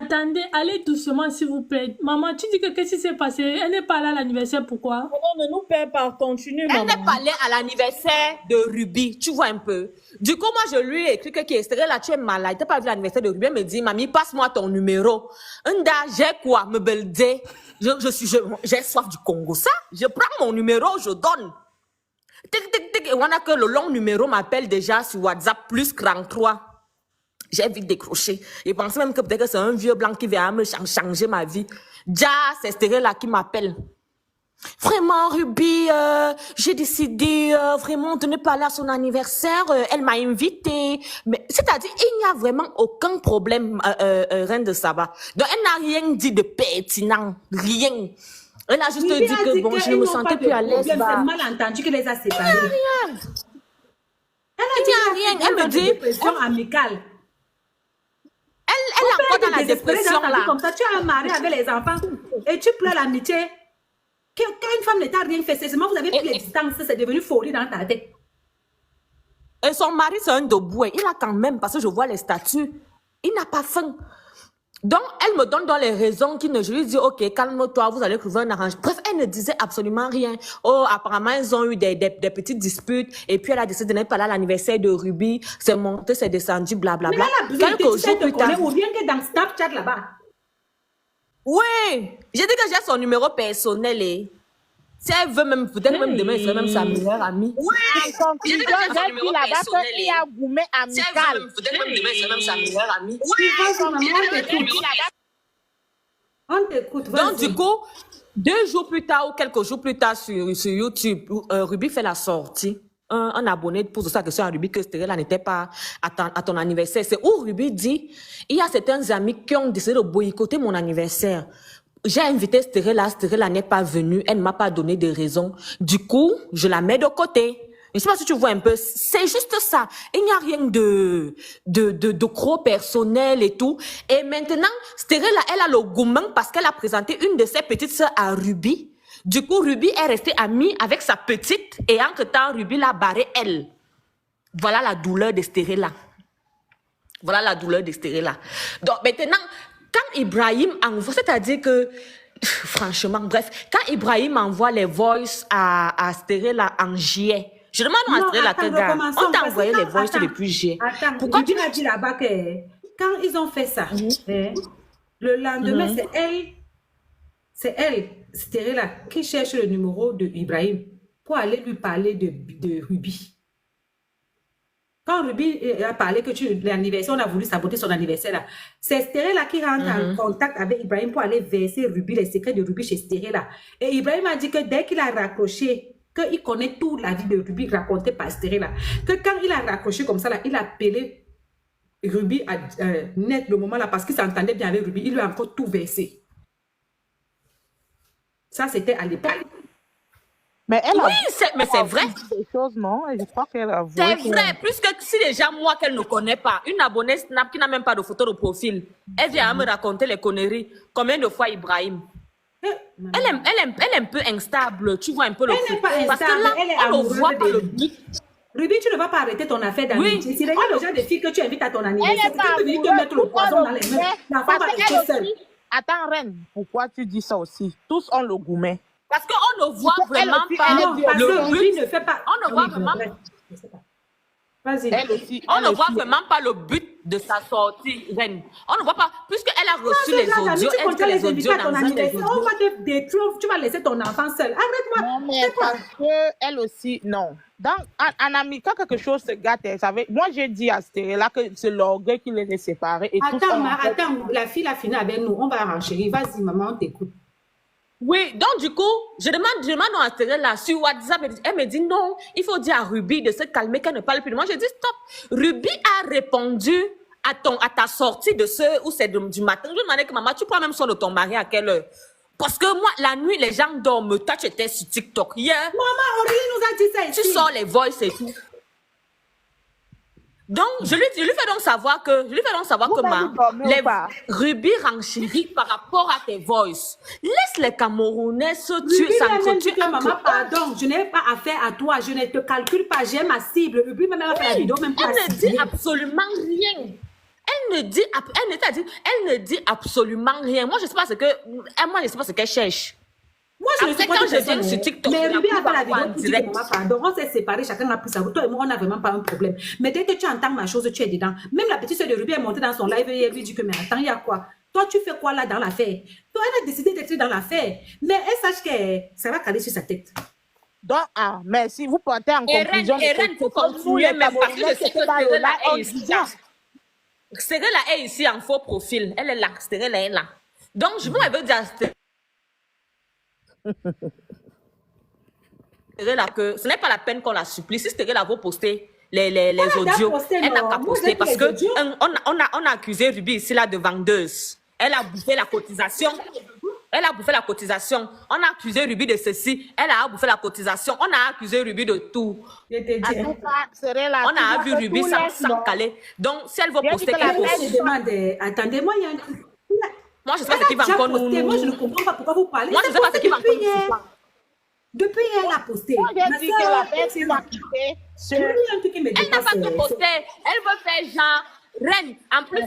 Attendez, allez doucement, s'il vous plaît. Maman, tu dis que qu'est-ce qui s'est passé? Elle n'est pas là à l'anniversaire, pourquoi? Non, ne nous perds pas, continue, maman. Elle n'est pas allée à l'anniversaire de Ruby, tu vois un peu. Du coup, moi, je lui ai écrit que Esther, là, tu es malade. Tu n'as pas vu l'anniversaire de Ruby. Elle me dit, mamie, passe-moi ton numéro. Nda, j'ai quoi? Me belder. J'ai soif du Congo. Ça, je prends mon numéro, je donne. Tic, tic, tic. Et on a que le long numéro m'appelle déjà sur WhatsApp, plus 33. J'ai vite décroché. Je pensais même que peut-être que c'est un vieux blanc qui vient me changer ma vie. Déjà, c'est Esther là qui m'appelle. Vraiment, Ruby, j'ai décidé vraiment de ne pas aller à son anniversaire. Elle m'a invitée. Mais c'est-à-dire, il n'y a vraiment aucun problème, Reine de Saba. Donc, elle n'a rien dit de pertinent. Rien. Elle a juste dit que bon, je ne me sentais plus à l'aise. C'est mal entendu que les a séparés. Il n'y a rien. Elle me dit... Dépression amicale. Elle est encore dans la dépression là. Comme ça, tu as un mari avec les enfants et tu pleures l'amitié. Qu'une femme ne t'a rien fait, c'est seulement vous avez pris les distances, c'est devenu folie dans ta tête. Et son mari, c'est un doboué. Il a quand même, parce que je vois les statuts, il n'a pas faim. Donc, elle me donne dans les raisons qui ne... Je lui dis, ok, calme-toi, vous allez trouver un arrangement. Bref, elle ne disait absolument rien. Oh, apparemment, ils ont eu des petites disputes. Et puis, elle a décidé de ne pas aller à l'anniversaire de Ruby. C'est monté, c'est descendu, Mais blablabla. elle a besoin de Quelques te jours plus tard... connaître ou bien que dans Snapchat là-bas. Oui, j'ai dit que j'ai son numéro personnel et... Si elle veut même, peut-être même demain, elle serait même sa meilleure amie. Oui, en J'ai dit conclusion, que j'ai son j'ai dit numéro là-bas personnel qu'il y a et... un gourmet Si elle veut amical. même, peut-être même demain, elle serait même sa meilleure amie. Oui, en Maman, on J'ai dit que j'ai son t'écoute. numéro personnel. On t'écoute, Donc, du vas-y. coup, 2 jours plus tard ou quelques jours plus tard sur YouTube, Ruby fait la sortie. Un abonné pose sa question à Ruby que Stérella n'était pas à ton anniversaire. C'est où Ruby dit, il y a certains amis qui ont décidé de boycotter mon anniversaire. J'ai invité Stérella n'est pas venue, elle ne m'a pas donné de raison. Du coup, je la mets de côté. Je ne sais pas si tu vois un peu, c'est juste ça. Il n'y a rien de gros personnel et tout. Et maintenant, Stérella, elle a le gourmand parce qu'elle a présenté une de ses petites sœurs à Ruby. Du coup, Ruby est restée amie avec sa petite et entre-temps, Ruby l'a barré elle. Voilà la douleur de Stérella. Voilà la douleur de Stérella. Donc maintenant, quand Ibrahim envoie, c'est-à-dire que, franchement, bref, quand Ibrahim envoie les voices à Stérella en juillet, je demande à Non, Stérella attends, que gars, recommençons, on t'a parce envoyé que les quand- voices attends, depuis juillet. Attends, Pourquoi Ruby tu... a dit là-bas que quand ils ont fait ça, le lendemain, c'est elle, Stérella, qui cherche le numéro de Ibrahim pour aller lui parler de Ruby. Quand Ruby a parlé que l'anniversaire, on a voulu saboter son anniversaire là, c'est Stérella qui rentre en contact avec Ibrahim pour aller verser Ruby, les secrets de Ruby chez Stérella. Et Ibrahim a dit que dès qu'il a raccroché, qu'il connaît toute la vie de Ruby racontée par Stérella, que quand il a raccroché comme ça là, il a appelé Ruby à net le moment là parce qu'il s'entendait bien avec Ruby, il lui a encore tout versé. Ça, c'était à l'époque. Mais elle a Oui, mais c'est vrai. dit des choses, non? Et je crois qu'elle a avoué. C'est que- vrai, puisque si déjà moi qu'elle ne connaît pas, une abonnée Snap qui n'a même pas de photo de profil, elle vient à me raconter les conneries. Combien de fois Ibrahim? Elle est un peu instable, tu vois un peu le Elle n'est pas truc. Parce que instable, là, elle est on le amoureuse voit de par le lui. but. Ruby, tu ne vas pas arrêter ton affaire d'amitié. Oui. Si regarde le genre de filles que tu invites à ton Elle anniversaire, est c'est pas que tu veux te amoureuse, mettre le pourquoi poison dans le les mains. gourmet? La femme Parce va qu'elle rester seule. aussi... Attends, Reine, pourquoi tu dis ça aussi? Tous ont le gourmet. Parce qu'on ne voit Elle vraiment aussi, pas elle est Non, parce que le Ruby but. ne fait pas. On ne voit Oui, vraiment... bref, je sais pas. Vas-y. Elle aussi. On elle ne voit aussi. vraiment pas le but de sa sortie, Reine. On ne voit pas, puisqu'elle a reçu Non, les c'est grave, audios, tu elle comptes fait les les inviter audios à ton dans un des anniversaire. On audios. va te détruire. Tu vas laisser ton enfant seul. Arrête-moi. Non, mais C'est quoi? parce qu'elle aussi, non. En ami, quand quelque chose se gâte, elle savait. Moi, j'ai dit à Stérella que c'est l'orgueil qui les a séparés. Et tous Attends, ont- attends, la fille a fini avec nous. On va renchérir. Vas-y, maman, on t'écoute. Oui, donc du coup, je demande à Stérella sur WhatsApp, elle me dit non, il faut dire à Ruby de se calmer, qu'elle ne parle plus. Moi, je dis stop. Ruby a répondu à ta sortie de ce, ou c'est du matin. Je lui demandais que maman, tu prends même soin de ton mari à quelle heure? Parce que moi, la nuit, les gens dorment. Toi, tu étais sur TikTok hier. Maman, Aurélie nous a dit ça Tu ici. sors les voices et tout. Donc, je lui fais donc savoir que, Vous ma, avez dormi ou les pas? Ruby renchérit par rapport à tes voices. Laisse les Camerounais se tuer, Ruby m'a même dit s'entretuer que maman, entre eux. pardon, je n'ai pas affaire à toi, je ne te calcule pas, j'ai ma cible. Ruby m'a même fait la vidéo, même pas Elle ne dit ciblée. absolument rien. Elle ne dit absolument rien. Moi, je sais pas ce qu'elle cherche. Moi, je ne Après, sais pas quand de je viens personne, sur hein. TikTok, Mais la Ruby a fait plupart la vidéo en pour dire direct. que maman, pardon, on s'est séparés, chacun a pris sa route. Toi et moi, on n'a vraiment pas un problème. Mais dès que tu entends ma chose, tu es dedans. Même la petite soeur de Ruby est montée dans son live et elle lui dit que, mais attends, il y a quoi? Toi, tu fais quoi là dans l'affaire? Toi, elle a décidé d'être dans l'affaire. Mais elle sache que ça va caler sur sa tête. Donc, merci. Vous portez en conclusion. Eren, faut continuer, même parce que je sais que Stérella est ici. Stérella est ici en faux profil. Elle est là. Stérella est là. Donc, je veux dire à Stérella que ce n'est pas la peine qu'on la supplie. Si Stérella veut poster les audios, elle n'a qu'à poster parce que on a accusé Ruby ici là de vendeuse. Elle a bouffé la cotisation. On a accusé Ruby de ceci. Elle a bouffé la cotisation. On a accusé Ruby de tout. Je te dis. En tout cas, Stérella, On tu a vois vu que Ruby tous sans les noms- caler. Donc, si elle veut Bien dit poster que la quelque peine chose, Elle demande, attendez-moi, il y a un truc. moi, je sais pas Elle ce qui a va déjà encore posté. nous. Moi, je ne comprends pas pourquoi vous parlez. Moi, je C'est sais pas posté ce qui va depuis encore nous. hier. Depuis hier, elle a posté. Moi, Ma j'ai dit soeur, que la personne va quitter ce... Ruby, un truc qui me Elle n'a dépasse. pas tout posté. Elle veut faire genre reine. En plus,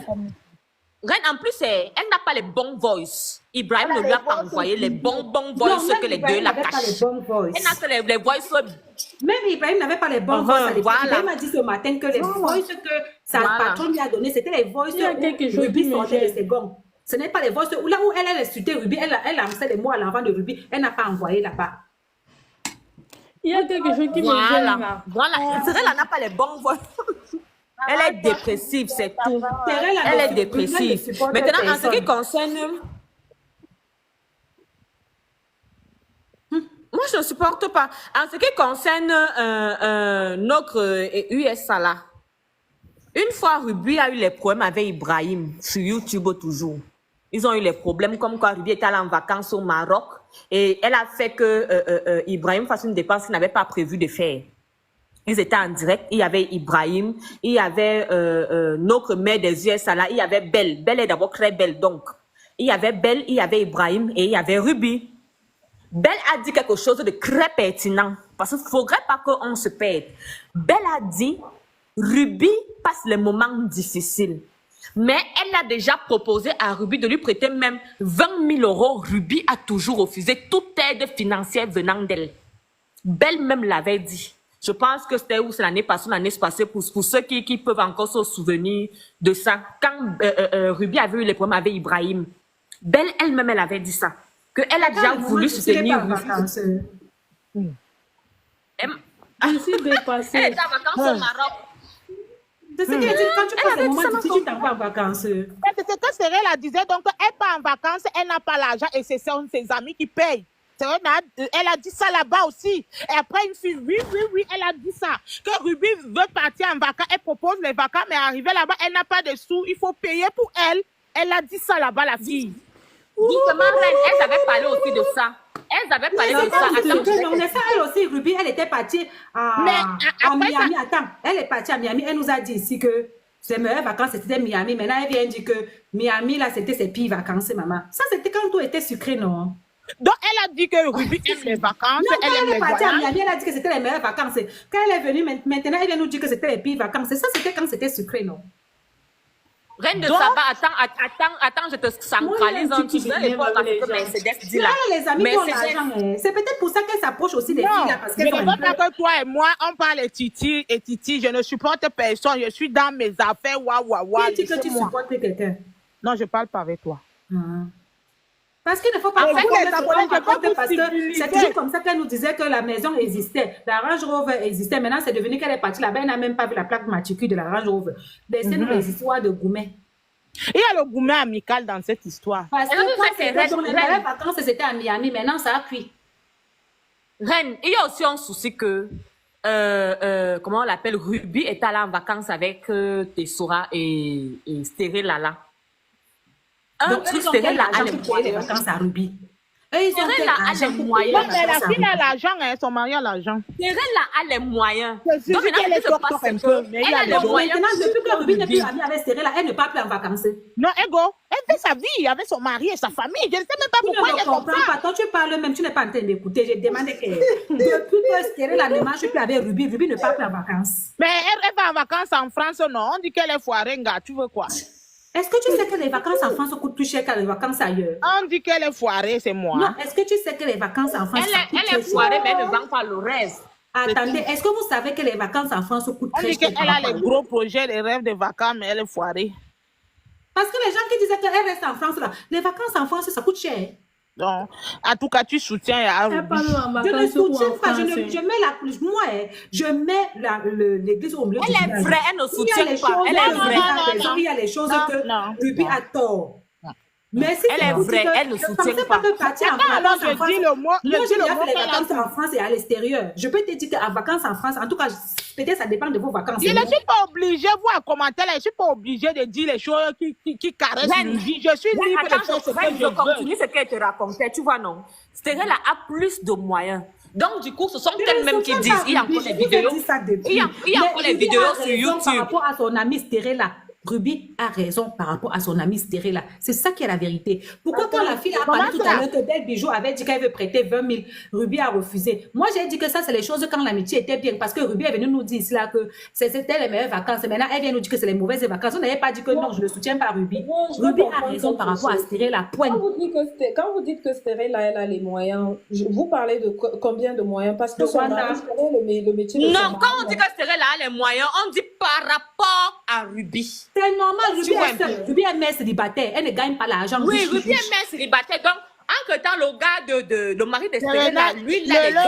Reine, en plus, elle n'a pas les bons voice. Ibrahim ne lui a pas envoyé les bons voice même que les Ibrahim deux la n'avait pas les cachent. bons voice. Elle n'a que les voice. Même Ibrahim n'avait pas les bons voice à l'époque. Voilà. Ibrahim a dit ce matin que les voice que sa Voilà. patronne lui a donné, c'était les voice Il y a quelque chose Ruby qui me sortait de gêne. ses gonds. Ce n'est pas les voice où là où elle insultait Ruby, elle lançait les mots à l'enfant de Ruby, elle n'a pas envoyé là-bas. Il y a quelque chose qui me gêne là. Voilà. Cyril, elle n'a pas les bons voix. Elle est dépressive, c'est tout. Elle est dépressive. Maintenant, en ce qui concerne... Moi, je ne supporte pas. En ce qui concerne notre USA là, une fois Ruby a eu les problèmes avec Ibrahim, sur YouTube toujours. Ils ont eu les problèmes comme quoi Ruby était allée en vacances au Maroc et elle a fait que Ibrahim fasse une dépense qu'il n'avait pas prévu de faire. Ils étaient en direct, il y avait Ibrahim, il y avait notre mère des USA là, il y avait Belle. Belle est d'abord très belle donc. Il y avait Belle, il y avait Ibrahim et il y avait Ruby. Belle a dit quelque chose de très pertinent parce qu'il ne faudrait pas qu'on se perde. Belle a dit, Ruby passe les moments difficiles. Mais elle a déjà proposé à Ruby de lui prêter même 20 000 €. Ruby a toujours refusé toute aide financière venant d'elle. Belle même l'avait dit. Je pense que c'était où c'est l'année passée, pour ceux qui peuvent encore se souvenir de ça. Quand Ruby avait eu les problèmes avec Ibrahim, Belle elle-même, elle avait dit ça. Qu'elle a déjà voulu soutenir Ruby. Je suis dépassée. Elle est en vacances au Maroc. C'est ce qu'elle dit, quand tu passes des moments difficiles, tu t'envoies en vacances. C'est ce que Cyril a disait, donc elle part en vacances, elle n'a pas l'argent et c'est ses amis qui payent. Elle a dit ça là-bas aussi. Et après, une fille, oui, elle a dit ça. Que Ruby veut partir en vacances, elle propose les vacances, mais arrivée là-bas, elle n'a pas de sous, il faut payer pour elle. Elle a dit ça là-bas, la fille. Justement, elles avaient parlé aussi de ça. Elles avaient parlé de ça. Elle aussi, Ruby, elle était partie à Miami. Attends, elle est partie à Miami. Elle nous a dit ici que ses meilleures vacances, c'était Miami. Maintenant, elle vient dire que Miami, là, c'était ses pires vacances, maman. Ça, c'était quand tout était sucré, non? Donc, elle a dit que Ruby aime les vacances. Non, elle aime elle est les partie à voyages. Miami, elle a dit que c'était les meilleures vacances. Quand elle est venue, maintenant, elle vient nous dire que c'était les pires vacances. Ça, c'était quand c'était sucré, non? Reine de Saba, attends, je te centralise un petit peu. Mercedes dit là. Les amis qui ont l'argent, c'est peut-être pour ça qu'elle s'approche aussi des filles là, parce Je ne qu'elles veux pas que toi et moi, on parle de Titi et Titi. Je ne supporte personne. Je suis dans mes affaires. Qui dit que tu supportes quelqu'un? Non, je ne parle pas avec toi. Parce qu'il ne faut pas En fait, parce que c'est toujours comme ça qu'elle nous disait que la maison existait, la Range Rover existait. Maintenant, c'est devenu qu'elle est partie là-bas, elle n'a même pas vu la plaque matricule de la Range Rover. Laissez-nous les histoires de Goumet. Il y a le Goumet amical dans cette histoire. Parce que quand les meilleures vacances, c'était à Miami, maintenant ça a cuit. Reine, il y a aussi un souci que, comment on l'appelle, Ruby est allée en vacances avec Tessora et Stéré Lala. Donc, Stéré Lala a les vacances à Ruby. Et ils ont les moyens. Mais la fille a l'argent, son mari a l'argent. Stéré a les moyens. Donc, maintenant, elle a les moyens. Maintenant, depuis que Ruby n'est plus amie avec Stéré, elle ne part plus en vacances. Non, Ego, elle fait sa vie avec son mari et sa famille. Je ne sais même pas pourquoi elle est comme ça. Toi, tu parles même, tu n'es pas en train d'écouter. J'ai demandé que depuis que Stéré ne marche plus avec Ruby, Ruby ne part plus en vacances. Mais elle va en vacances en France, non? On dit qu'elle est foirenga. Tu veux quoi? Est-ce que tu sais que les vacances en France coûtent plus cher que les vacances ailleurs? On dit qu'elle est foirée, c'est moi. Non, est-ce que tu sais que les vacances en France Elle est foirée, mais elle ne vend pas le reste. Attendez, est-ce que vous savez que les vacances en France coûtent très cher? On dit qu'elle a les gros projets, les rêves de vacances, mais elle est foirée. Parce que les gens qui disaient qu'elle reste en France, là, les vacances en France, ça coûte cher. Non, en tout cas, tu soutiens à Je ne soutiens pas, je mets l'église au milieu du village. Elle est vraie, elle ne soutient pas. Elle est vraie. Il y a les choses que Ruby a tort. Mais si elle est vraie, elle ne soutient pas. Alors, je dis le mot. Moi, j'ai fait les vacances en France et à l'extérieur. Je peux te dire qu'en vacances en France, en tout cas, peut-être ça dépend de vos vacances. Je ne suis pas obligée, vous en commentaire, je ne suis pas obligée de dire les choses qui caressent une vie. Je suis libre de faire ce que je veux. Continue ce qu'elle te racontait, tu vois, non? Stérel a plus de moyens. Donc, du coup, ce sont elles-mêmes qui disent, il y a encore les vidéos. Il y a encore les vidéos sur YouTube. Par rapport à son ami Stérel, Ruby a raison par rapport à son amie Stéré là. C'est ça qui est la vérité. Pourquoi quand la fille a parlé tout à l'heure que Belle Bijou avait dit qu'elle veut prêter 20 000, Ruby a refusé. Moi, j'ai dit que ça, c'est les choses quand l'amitié était bien. Parce que Ruby est venue nous dire ici là que c'était les meilleures vacances. Et maintenant, elle vient nous dire que c'est les mauvaises vacances. On n'avait pas dit que non, je ne soutiens pas Ruby. Ruby a raison par rapport à Stéré la poigne. Quand vous dites que Stéré là, elle a les moyens, vous parlez de combien de moyens? Parce que De son Rwanda. mari, je connais le métier de son Non, mari, quand on dit hein. que Stéré là a les moyens, on dit par rapport à Ruby. C'est normal, Tu Ruby vois est un seule. peu. Ruby est mère célibataire. Elle ne gagne pas l'argent. Oui, Riche, Ruby riche. est mère célibataire. Donc, en que temps, le gars le mari de Stéré là, Serena, lui, il a les dos.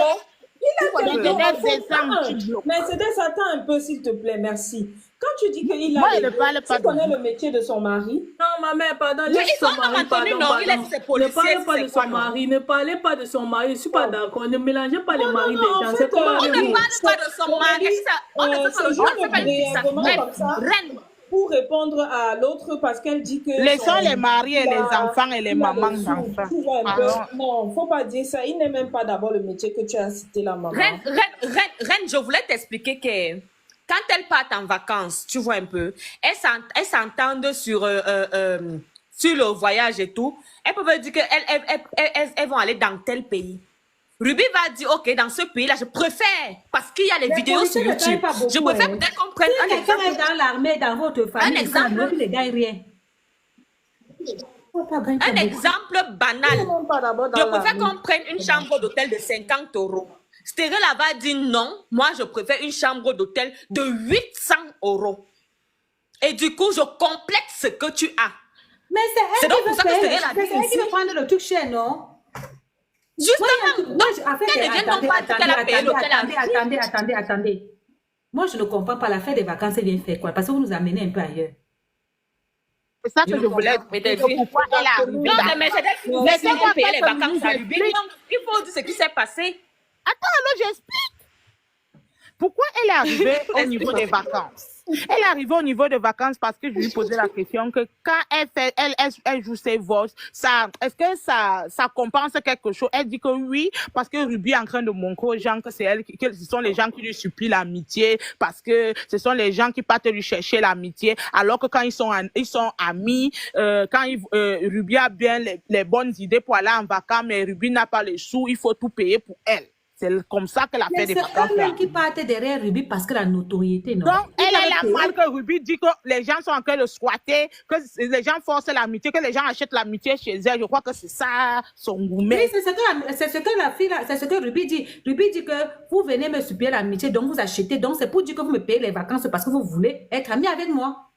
le Non, délai mais c'est décembre, ça. tu bloques. Mais c'était attends un peu, s'il te plaît, merci. Quand tu dis qu'il Moi, a je les ne parle pas tu de connais vous. le métier de son mari? Non, ma mère, pardon, Oui, laisse ils son sont mari, maintenus, pardon, non, il pardon. laisse ses Ne policiers, parlez pas de c'est quoi, son non? mari, ne parlez pas de son mari, je suis pas d'accord, ne mélangez pas les Non, non, maris non, des en gens, fait, c'est comment On avec ne vous? parle pas de son mari. On ne fait pas c'est le juste on ne fait pas une fixation. brièvement comme ça Reine. pour répondre à l'autre parce qu'elle dit que Laissons les maris et il les a- enfants et les il a mamans les sous. d'enfants. Tu vois un peu. Pardon. Non, faut pas dire ça. Il n'est même pas d'abord le métier que tu as cité là, maman. Reine, je voulais t'expliquer que quand elles partent en vacances, tu vois un peu, elles s'entendent sur le voyage et tout. Elles peuvent dire qu'elles vont aller dans tel pays. Ruby va dire, ok, dans ce pays-là, je préfère, parce qu'il y a les vidéos sur policiers ne gagnent YouTube. pas beaucoup, Je préfère hein. peut-être qu'on prenne Si un quelqu'un est exemple. dans l'armée, dans votre famille, exemple. il ne gagne rien. Un exemple banal. Je préfère qu'on prenne une chambre d'hôtel de 50 €. Stéré là va dire non, moi je préfère une chambre d'hôtel de 800 €. Et du coup, je complète ce que tu as. Mais c'est C'est elle donc qui pour veut ça que payer. Stéré là C'est dit elle qui veut ici. prendre le truc cher, non? Justement, Moi, en fait, qu'elle ne vienne donc pas dire qu'elle a payé l'hôtel à attendez. Moi, je ne comprends pas la fête des vacances, elle vient faire quoi? Parce que vous nous amenez un peu ailleurs. C'est ça que je voulais Mais dire. t'as vu? Pourquoi elle est arrivée Non, dans- mais Laissez-moi laissez-moi payer les faire comme vacances je à vous Ruby. explique. Non, il faut dire ce qui s'est passé. Attends, alors j'explique. Pourquoi elle est arrivée au niveau des vacances? Elle est arrivée au niveau des vacances parce que je lui posais la question que quand elle joue ses voix, est-ce que ça compense quelque chose? Elle dit que oui, parce que Ruby est en train de montrer aux gens que que ce sont les gens qui lui supplient l'amitié, parce que ce sont les gens qui partent lui chercher l'amitié, alors que quand ils sont amis, quand Ruby a bien les bonnes idées pour aller en vacances, mais Ruby n'a pas les sous, il faut tout payer pour elle. C'est comme ça qu'elle a fait Mais des c'est vacances. là. elle-même qui partait derrière Ruby parce que la notoriété, non? Donc, elle avait a payé. mal que Ruby dit que les gens sont en train de squatter, que les gens forcent l'amitié, que les gens achètent l'amitié chez elle. Je crois que c'est ça son Oui, gourmet. c'est ce que la fille, c'est ce que Ruby dit. Ruby dit que vous venez me supplier l'amitié, donc vous achetez. Donc, c'est pour dire que vous me payez les vacances parce que vous voulez être amie avec moi.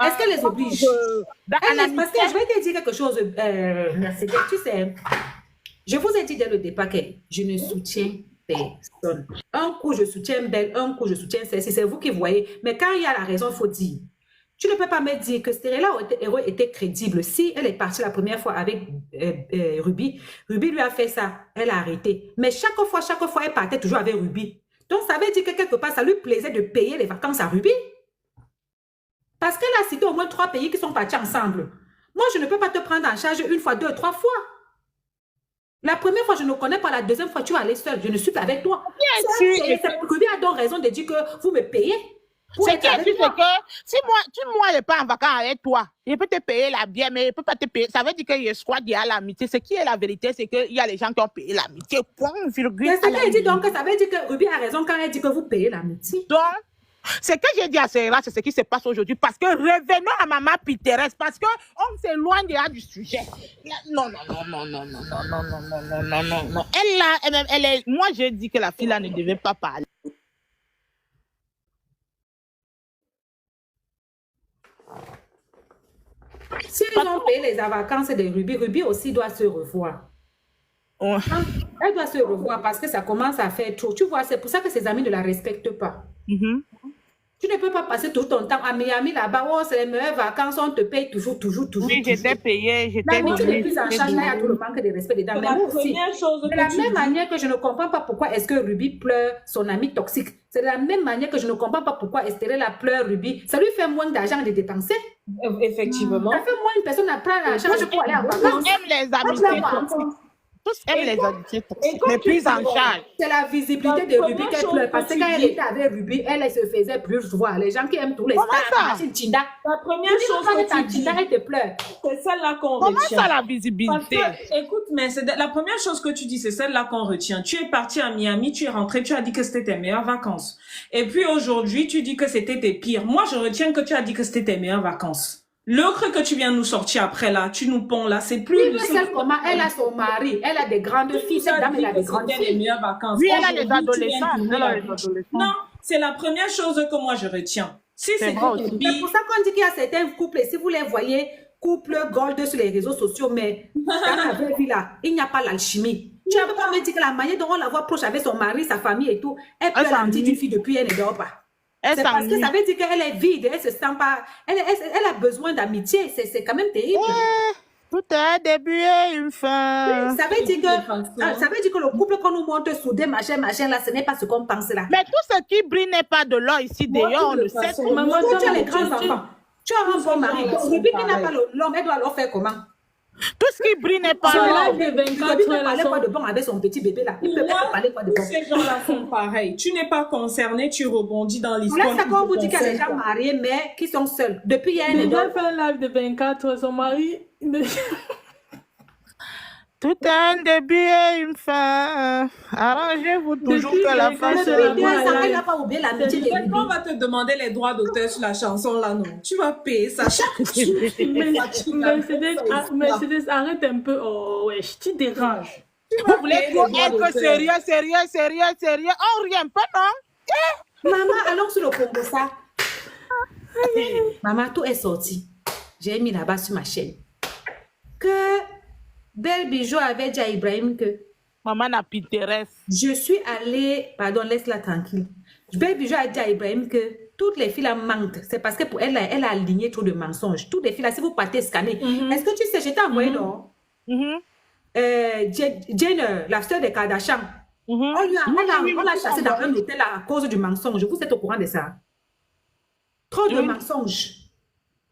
Est-ce qu'elle les oblige? Parce que je vais te dire quelque chose, Mercedes, tu sais, je vous ai dit dès le départ que je ne soutiens personne. Un coup, je soutiens Belle, un coup, je soutiens celle-ci. C'est vous qui voyez. Mais quand il y a la raison, il faut dire. Tu ne peux pas me dire que Stérella était crédible. Si elle est partie la première fois avec Ruby, Ruby lui a fait ça. Elle a arrêté. Mais chaque fois, elle partait toujours avec Ruby. Donc, ça veut dire que quelque part, ça lui plaisait de payer les vacances à Ruby. Parce qu'elle a cité au moins 3 pays qui sont partis ensemble. Moi, je ne peux pas te prendre en charge une fois, 2, 3 fois. La première fois, je ne connais pas. La deuxième fois, tu es allé seule. Je ne suis pas avec toi. Ruby a donc raison de dire que vous me payez. C'est qui c'est que si moi je pas en vacances avec toi, je peux te payer la bière, mais je peux pas te payer. Ça veut dire qu'il y a squad, il y a l'amitié. Ce qui est la vérité, c'est qu'il y a les gens qui ont payé l'amitié. Point, virgule. Mais ce qu'elle dit donc, ça veut dire que Ruby a raison quand elle dit que vous payez l'amitié. Donc, ce que j'ai dit à Serra, c'est ce qui se passe aujourd'hui. Parce que revenons à Maman Piteres, parce qu'on s'éloigne déjà du sujet. Non. Elle est. Moi, j'ai dit que la fille là ne devait pas parler. Si ils ont payé les vacances de Ruby, Ruby aussi doit se revoir. Oh. Elle doit se revoir parce que ça commence à faire trop. Tu vois, c'est pour ça que ses amis ne la respectent pas. Tu ne peux pas passer tout ton temps à Miami là-bas. Oh, c'est les meilleures vacances, on te paye toujours. Oui, j'étais payée, j'étais La tu n'es plus en charge, là, il y a tout le manque de respect dedans. Mais moi aussi, de la même manière que je ne comprends pas pourquoi est-ce que Ruby pleure son ami toxique. C'est de la même manière que je ne comprends pas pourquoi Estérella pleure Ruby. Ça lui fait moins d'argent de dépenser. Effectivement. Ça fait moins une personne à prendre en charge pour aller en vacances. J'aime les amitiés toxiques. tous aiment les amitiés toxiques. Et comme Les tu prises en dis, charge. C'est la visibilité La de Ruby première qu'elle chose pleure. que Parce que tu quand elle dis- était avec Ruby, elle se faisait plus voir. Les gens qui aiment tous les Comment stars, ça? machine Tinda. La première Tu dis chose pas que que ta tu dis, Tinda, elle te pleure. c'est celle-là qu'on Comment retient. ça, la Parce visibilité? que, écoute, mais la première chose que tu dis, c'est celle-là qu'on retient. Tu es parti à Miami, tu es rentré, tu as dit que c'était tes meilleures vacances. Et puis aujourd'hui, tu dis que c'était tes pires. Moi, je retiens que tu as dit que c'était tes meilleures vacances. L'autre que tu viens nous sortir après là, tu nous ponds là, c'est plus... Oui, mais celle comment elle a son mari, elle a des grandes filles. Cette dame, elle a des grandes C'était les filles. meilleures vacances. Oui, elle a les Aujourd'hui, tu viens adolescents. tourner Elle a la les bouche. adolescents. Non, c'est la première chose que moi je retiens. Si C'est c'était vrai tes aussi. C'est pires, pour ça qu'on dit qu'il y a certains couples, si vous les voyez, couple gold sur les réseaux sociaux, mais dans la vraie vie là, il n'y a pas l'alchimie. Tu ne peux pas me dire que la manière dont on la voit proche avec son mari, sa famille et tout, elle peut Elle la petite s'ennuie. d'une fille depuis, elle ne dort pas. Elle C'est parce que s'ennuie. ça veut dire qu'elle est vide, elle se sent pas, elle a besoin d'amitié, c'est quand même terrible. Tout est un début et une fin. Ça veut dire que, façon. ça veut dire que le couple qu'on nous montre soudé, machin, là, ce n'est pas ce qu'on pense là. Mais tout ce qui brille n'est pas de l'or ici Moi, dehors, on de le toute sait. façon, tout. moi, Toi, tu as les tu- grands tu- enfants. Tu as un bon mari. gens-là sont Ruby qui n'a pas pareils. l'homme, elle doit leur faire comment? Tout ce qui brille n'est pas Sur l'or. live de Ruby 24 peut heures, parler là, quoi de bon avec son petit bébé là? Il peut Moi, pas parler quoi de tous bon. ces gens-là font pareil. Tu n'es pas concerné, tu rebondis dans l'histoire. Là, c'est qui quand te vous dit qu'il y a des concerne, gens quoi. mariés, mais qui sont seuls. Depuis hier, elle ne elle dort a fait un live de 24 heures, son mari... Tout est un début et une fin. Arrangez-vous toujours Depuis que la que fin quelqu'un se se la Depuis voit, réveille. 2 ans, elle elle a- n'a pas oublié l'amitié de Peut-être Ruby. qu'on va te demander les droits d'auteur sur la chanson là, non? Tu vas payer ça chaque jour. Mercedes, arrête un peu. Oh, ouais, je te dérange. Vous voulez trop être sérieux. Oh, rien, pas non? Maman, allons sur le Congo, ça. Maman, tout est sorti. J'ai mis là-bas sur ma chaîne. Que Belle Bijou avait dit à Ibrahim que Maman n'a Pinterest. je suis allée... Pardon, laisse-la tranquille. Belle Bijou a dit à Ibrahim que toutes les filles là mentent. C'est parce que pour elle, elle a aligné trop de mensonges. Toutes les filles là, si vous partez scanner. Est-ce que tu sais, j'étais envoyée non? Mhm. Jane, la sœur de Kardashian. Mhm. On l'a chassée dans un hôtel à cause du mensonge. Vous êtes au courant de ça? Trop de mensonges.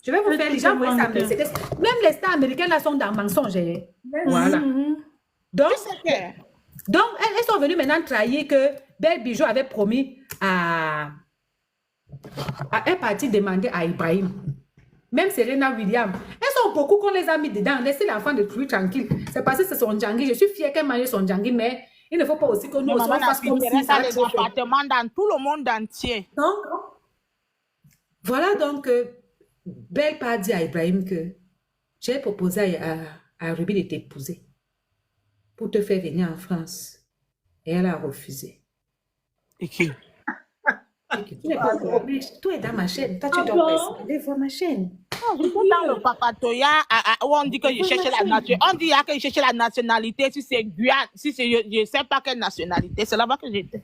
Je vais vous faire les gens voient ça. Mercedes. Même les stars américaines là sont dans le mensonge. Hein. Voilà. Donc, elles sont venues maintenant trahir que Belle Bijou avait promis à elle partie demander à Ibrahim. Même Serena Williams. Elles sont beaucoup qu'on les a mis dedans. Laissez l'enfant de truie tranquille. C'est parce que c'est son djangui. Je suis fière qu'elle mange son djangui, mais il ne faut pas aussi que nous aussi, Maman on n'a fasse comme si Pinterest ça a a les trop fait. appartements dans tout le monde entier. Donc, voilà donc, Belle pas dit à Ibrahim que j'ai proposé à Ruby de t'épouser pour te faire venir en France. Et elle a refusé. Et qui? Tu n'es pas au courant, mais tout est dans ma chaîne. Toi, tu dois pas voir ma chaîne. Dans le papatoya, où on dit que je cherchais la nationalité. On dit que je cherchais la nationalité. Si c'est Guyane, si c'est je ne sais pas quelle nationalité. C'est là-bas que j'étais.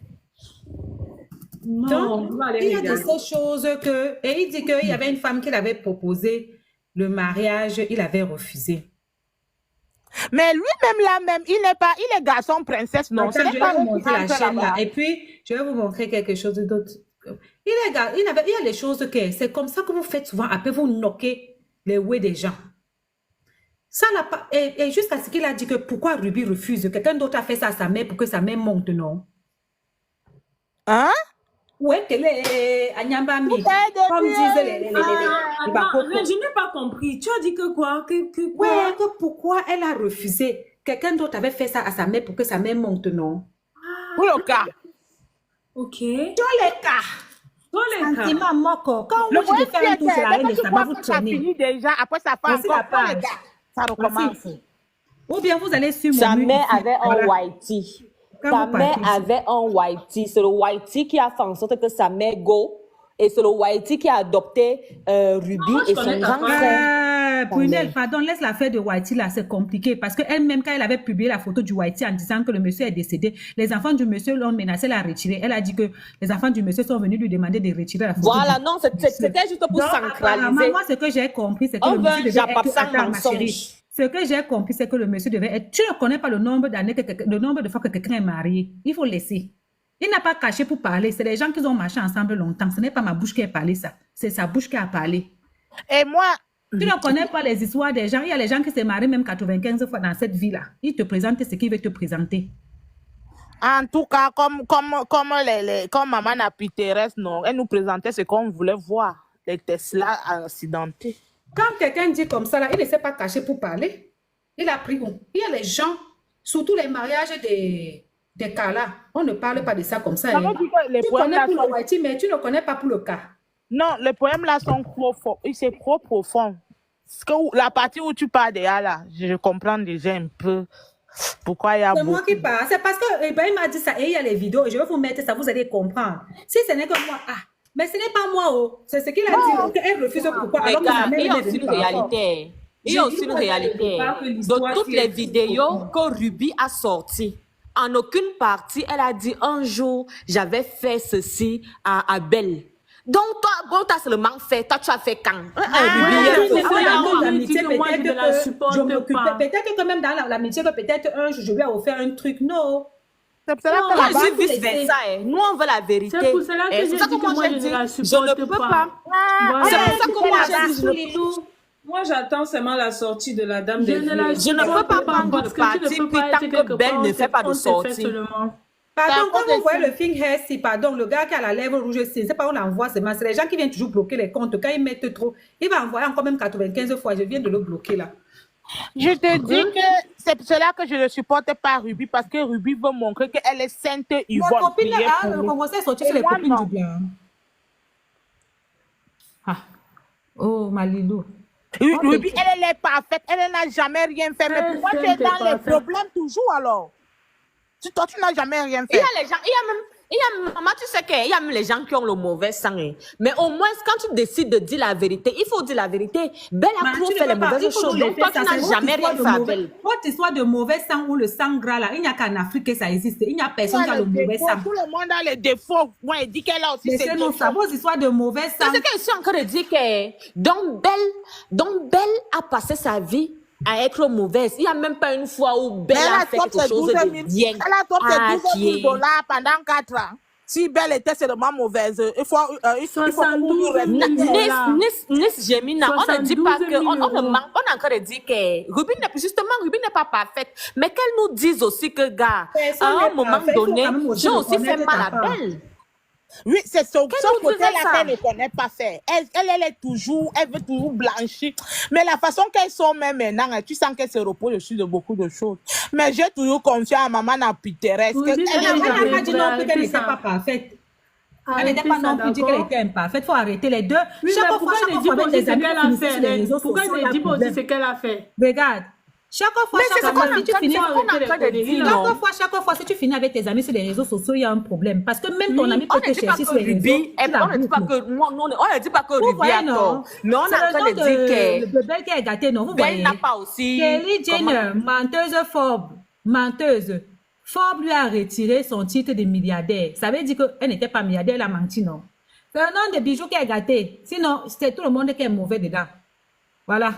Donc, il y a de ces choses que... Et il dit qu'il y avait une femme qui l'avait proposé le mariage, il avait refusé. Mais lui-même là-même, il est garçon princesse, non? Attends, Ce je n'est vais pas vous eux qui montrer la rentrent chaîne là. là-bas. Et puis, je vais vous montrer quelque chose d'autre. Il y a des choses que c'est comme ça que vous faites souvent. Après, vous knockez les ouais des gens. Ça n'a pas... Et jusqu'à ce qu'il a dit que pourquoi Ruby refuse. Quelqu'un d'autre a fait ça à sa mère pour que sa mère monte, non? Hein? Ouais, qu'elle est Anyambami. Comme disent les Attends, Bakoko. mais je n'ai pas compris. Tu as dit que quoi? Que quoi? Ouais, que pourquoi elle a refusé. Quelqu'un d'autre avait fait ça à sa mère pour que sa mère monte, non? Pour le cas. Ok. Tous les cas. Dans les cas. Sentiment moko. Quand Le vous dites faire un tour sur la reine, ça va vous ça traîner. finit déjà, après ça fait Voici la encore pour les page. gars. Ça recommence. Ou bien vous allez sur mon Sa mur mère ici. avait un Voilà. whitey. Quand Sa vous mère partez ici. avait un whitey. C'est le whitey qui a fait en sorte que sa mère go. Et c'est le whitey qui a adopté Ruby je et connais son ta grand femme. frère. Prunelle, pardon, laisse l'affaire de Whitey là, c'est compliqué parce qu'elle-même, quand elle avait publié la photo du Whitey en disant que le monsieur est décédé, les enfants du monsieur l'ont menacé de la retirer. Elle a dit que les enfants du monsieur sont venus lui demander de retirer la photo. Voilà, du- non, c'était juste pour Donc, apparemment, centraliser. moi, ce que j'ai compris, c'est que On le veut monsieur un devait Japap être... sans Attends, ma chérie. mensonge. Ce que j'ai compris, c'est que le monsieur devait être... Tu ne connais pas le nombre d'années, le nombre de fois que quelqu'un est marié. Il faut laisser. Il n'a pas caché pour parler. C'est les gens qui ont marché ensemble longtemps. Ce n'est pas ma bouche qui a parlé ça. C'est sa bouche qui a parlé. Et moi, Tu ne connais pas les histoires des gens. Il y a les gens qui se marient même 95 fois dans cette vie-là. Ils te présentent ce qu'ils veulent te présenter. En tout cas, comme Maman Napi Thérèse, non, elle nous présentait ce qu'on voulait voir. Les Tesla accidentés. Quand quelqu'un dit comme ça, là, il ne s'est pas caché pour parler. Il a pris où? Il y a les gens, surtout les mariages des cas là. On ne parle pas de ça comme ça. Ça Hein. veut dire que les Tu poèmes connais là pour le sont... Haïti, mais tu ne connais pas pour le cas. Non, les poèmes là sont trop forts. C'est trop profond. La partie où tu parles déjà là, je comprends déjà un peu pourquoi il y a C'est moi beaucoup. qui parle. C'est parce que Ibrahim m'a dit ça et il y a les vidéos. Et je vais vous mettre ça, vous allez comprendre. Si ce n'est que moi, mais ce n'est pas moi, oh. C'est ce qu'il a dit. Elle refuse pourquoi. Alors que sa Regarde, mère il y a est aussi venue une par rapport. réalité. Il y J'ai a dit, aussi une moi, je ne réalité. veux pas que De l'histoire toutes soit les juste vidéos profond. que Ruby a sorties, en aucune partie, elle a dit un jour, j'avais fait ceci à Belle. Donc, toi, bon, tu as seulement fait, toi, tu as fait quand? Ruby, Oui, mais elle- c'est là, dans on lui l'amitié, dit que moi, je ne la peut-être que supporte je m'occupais, pas. peut-être que même dans l'amitié, que peut-être un jour, je lui ai offert un truc. Non. C'est pour cela Non, que Moi, là-bas, je dis vice versa. Nous, on veut la vérité. C'est pour cela que Et j'ai c'est ça dit que que moi, moi, j'ai je dit, ne la je ne supporte peux pas. pas. Voilà. C'est pour ça que moi, Elle a j'ai dit, je ne dit tout. Moi, j'attends seulement la sortie de la dame Je des ne la vieux. Je ne peux supporte pas pas prendre parce de que tu ne parti, peux puis pas tant être que quelque Belle part, ne fait pas de on te fait sortie. seulement. Pardon, c'est à quand cause de vous voyez ça. le Think Hair, pardon, le gars qui a la lèvre rouge, c'est pas on l'envoie seulement. C'est les gens qui viennent toujours bloquer les comptes. Quand ils mettent trop, il va envoyer encore même 95 fois. Je viens de le bloquer là. Je te dis que c'est pour cela que je ne supporte pas Ruby, parce que Ruby veut montrer qu'elle est sainte Ma Yvonne. copine, Priez pour le nous. Congo est sorti Et sur les moi, copines non. du bien. Ah. Oh, Malilou. Ruby, elle est parfaite, elle n'a jamais rien fait. Mais Elle pourquoi tu es sainte et dans les parfaite. problèmes toujours alors? Toi, tu n'as jamais rien Il y fait. a les gens, maman, tu sais qu'il y a même les gens qui ont le mauvais sang. Hein. Mais au moins, quand tu décides de dire la vérité, il faut dire la vérité. Belle a trop fait les mauvaises choses. Donc, toi, tu n'as jamais rien fait avec elle. Votre histoire de mauvais sang ou le sang gras là, il n'y a qu'en Afrique que ça existe. Il n'y a personne qui a le mauvais sang. Tout le monde a les défauts. Moi, il dit qu'elle a aussi ses Laissez-nous ça, défauts. vos histoires de mauvais sang. C'est ce que je suis en train de dire que Belle a passé sa vie à être mauvaise. Il n'y a même pas une fois où Belle Elle a a fait top quelque ses chose 12 000. de bien. Elle a top ses 12 qui 000 dollars pendant 4 ans. Si Belle était seulement mauvaise, il faut que vous nous 72 000 respectiez. Nice Gemina, on ne dit pas 72 que, 000 on euros. est en train de dire que Ruby n'est pas parfaite, mais qu'elle nous dise aussi que, gars, Personne à un n'est moment parfait, il faut donné, quand même aussi j'ai le aussi fait connaître mal à ta part. Belle. Oui, c'est son nous disait côté-là ça. qu'elle ne connaît pas faire. Elle est toujours, elle veut toujours blanchir. Mais la façon qu'elles sont même maintenant, tu sens qu'elle se repose dessus de beaucoup de choses. Mais j'ai toujours confiance à Maman Napi Thérèse. Oui, mais Elle n'a Arrêtez pas dit non plus qu'elle ça. n'était pas parfaite. Elle Arrêtez n'était pas ça, non plus dit qu'elle d'accord? était imparfaite. Il faut arrêter les deux. Oui, Chaque mais fois, pourquoi chaque ne fois dis pas avec aussi des ce amis qu'elle qui a finissent sur fait? les réseaux Pourquoi sociaux, il y ne a dis pas aussi problème. ce qu'elle a fait? Regarde, chaque fois, Mais c'est ce qu'on si tu est finis, en train de dire, non? chaque fois, si tu finis avec tes amis sur les réseaux sociaux, il y a un problème. Parce que même ton ami On peut ne te dit pas chercher que sur les réseaux. Ruby, tu la on ne dit pas boucles. que, on ne dit pas que Vous Ruby voyez, a non? tort. Mais on est en train de dire Le que bébé qui est gâté, non? Vous Belle voyez? n'a pas aussi. Kelly Jenner, menteuse Forbes, menteuse. Forbes lui a retiré son titre de milliardaire. Ça veut dire qu'elle n'était pas milliardaire, elle a menti, non? C'est un nom de bijoux qui est gâté. Sinon, c'est tout le monde qui est mauvais dedans. Voilà.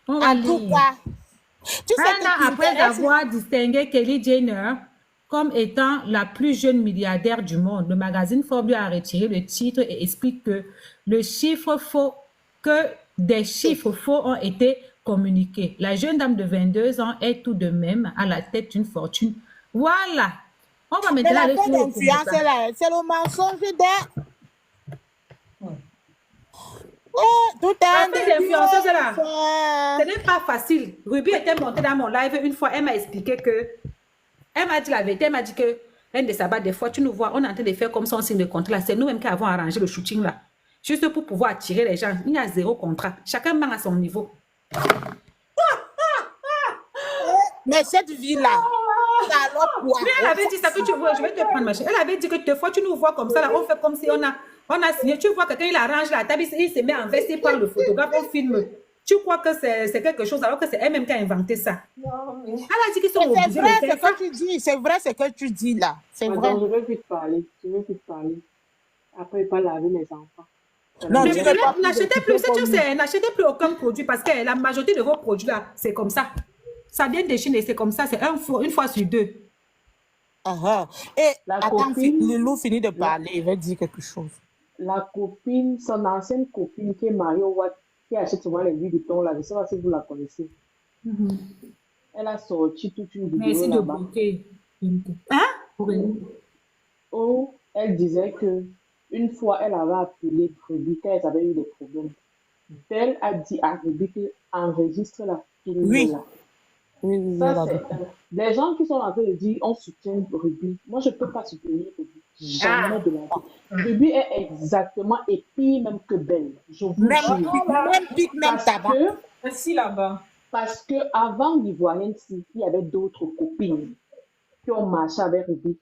On va En tout lire. cas, tu sais Un an que après avoir distingué Kelly Jenner comme étant la plus jeune milliardaire du monde, le magazine Forbes lui a retiré le titre et explique que des chiffres faux ont été communiqués. La jeune dame de 22 ans est tout de même à la tête d'une fortune. Voilà. On va mais maintenant la aller fin sur le d'influence, commentaire. là, c'est le mensonge de... Tout La un fille d'influenceuse là, influence. ce n'est pas facile. Ruby était montée dans mon live une fois, elle m'a expliqué que, elle m'a dit la vérité, elle m'a dit que, un de sabbat, des fois, tu nous vois, on est en train de faire comme son signe de contrat là, c'est nous-mêmes qui avons arrangé le shooting là. Juste pour pouvoir attirer les gens. Il y a 0 contrat. Chacun ment à son niveau. Mais cette vie-là, ça alors quoi? Mais elle avait dit ça que tu vois, je vais te prendre ma chérie. Elle avait dit que des fois, tu nous vois comme ça là, on fait comme si on a signé. Tu vois quelqu'un, il arrange la table, il se met à investir par le photographe, on filme. Tu crois que c'est quelque chose alors que c'est elle-même qui a inventé ça. Elle a dit qu'ils sont C'est obligés vrai de ce faire ça. que tu dis, c'est vrai ce que tu dis là. C'est vrai. Attends, je vais plus te parler. Je vais plus te parler. Après, pas laver les enfants. Non, Mais tu ne pas n'achetez plus, si tu sais, n'achetez plus aucun produit parce que la majorité de vos produits là, c'est comme ça. Ça vient de Chine et c'est comme ça, c'est une fois sur deux. Et La attends, copine- Lilou finit de parler, il va dire quelque chose. La copine, son ancienne copine qui est mariée au Watt, qui achète souvent les Louis Vuitton là, je ne sais pas si vous la connaissez. Elle a sorti toute une vidéo Merci de là-bas bloquer. Hein? Oui. où elle disait que une fois elle avait appelé Ruby quand elles avaient eu des problèmes. Belle a dit à Ruby qu'enregistre la film Oui. là. Oui, Ça, j'avais. c'est des gens qui sont en train de dire on soutient Ruby. Moi, je ne peux pas soutenir Ruby. Jamais de la vie. Ruby est exactement et pire même que Belle. Je vous Même jure. pique, même Parce tabac. que, Merci là-bas. parce que avant l'Ivoirienne, il y avait d'autres copines qui ont marché avec Ruby.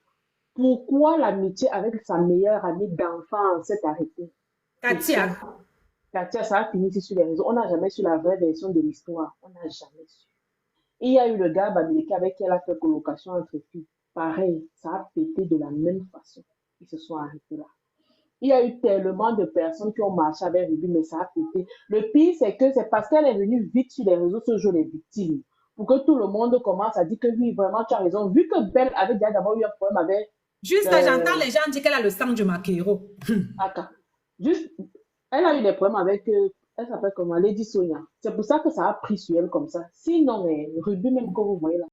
Pourquoi l'amitié avec sa meilleure amie d'enfance s'est arrêtée? Katia. Katia, ça a fini ici sur les réseaux. On n'a jamais su la vraie version de l'histoire. On n'a jamais su. Il y a eu le gars américain avec qui elle a fait colocation entre filles. Pareil, ça a pété de la même façon. Ils se sont arrêtés là. Il y a eu tellement de personnes qui ont marché avec Ruby, mais ça a pété. Le pire, c'est que c'est parce qu'elle est venue vite sur les réseaux sociaux, les victimes, pour que tout le monde commence à dire que oui, vraiment, tu as raison. Vu que Belle avait déjà d'abord eu un problème avec... Juste là, j'entends les gens dire qu'elle a le sang du maquereau. Attends. Juste, elle a eu des problèmes avec... elle s'appelle comment? Lady Sonia. C'est pour ça que ça a pris sur elle comme ça. Sinon, Ruby, même que vous voyez là,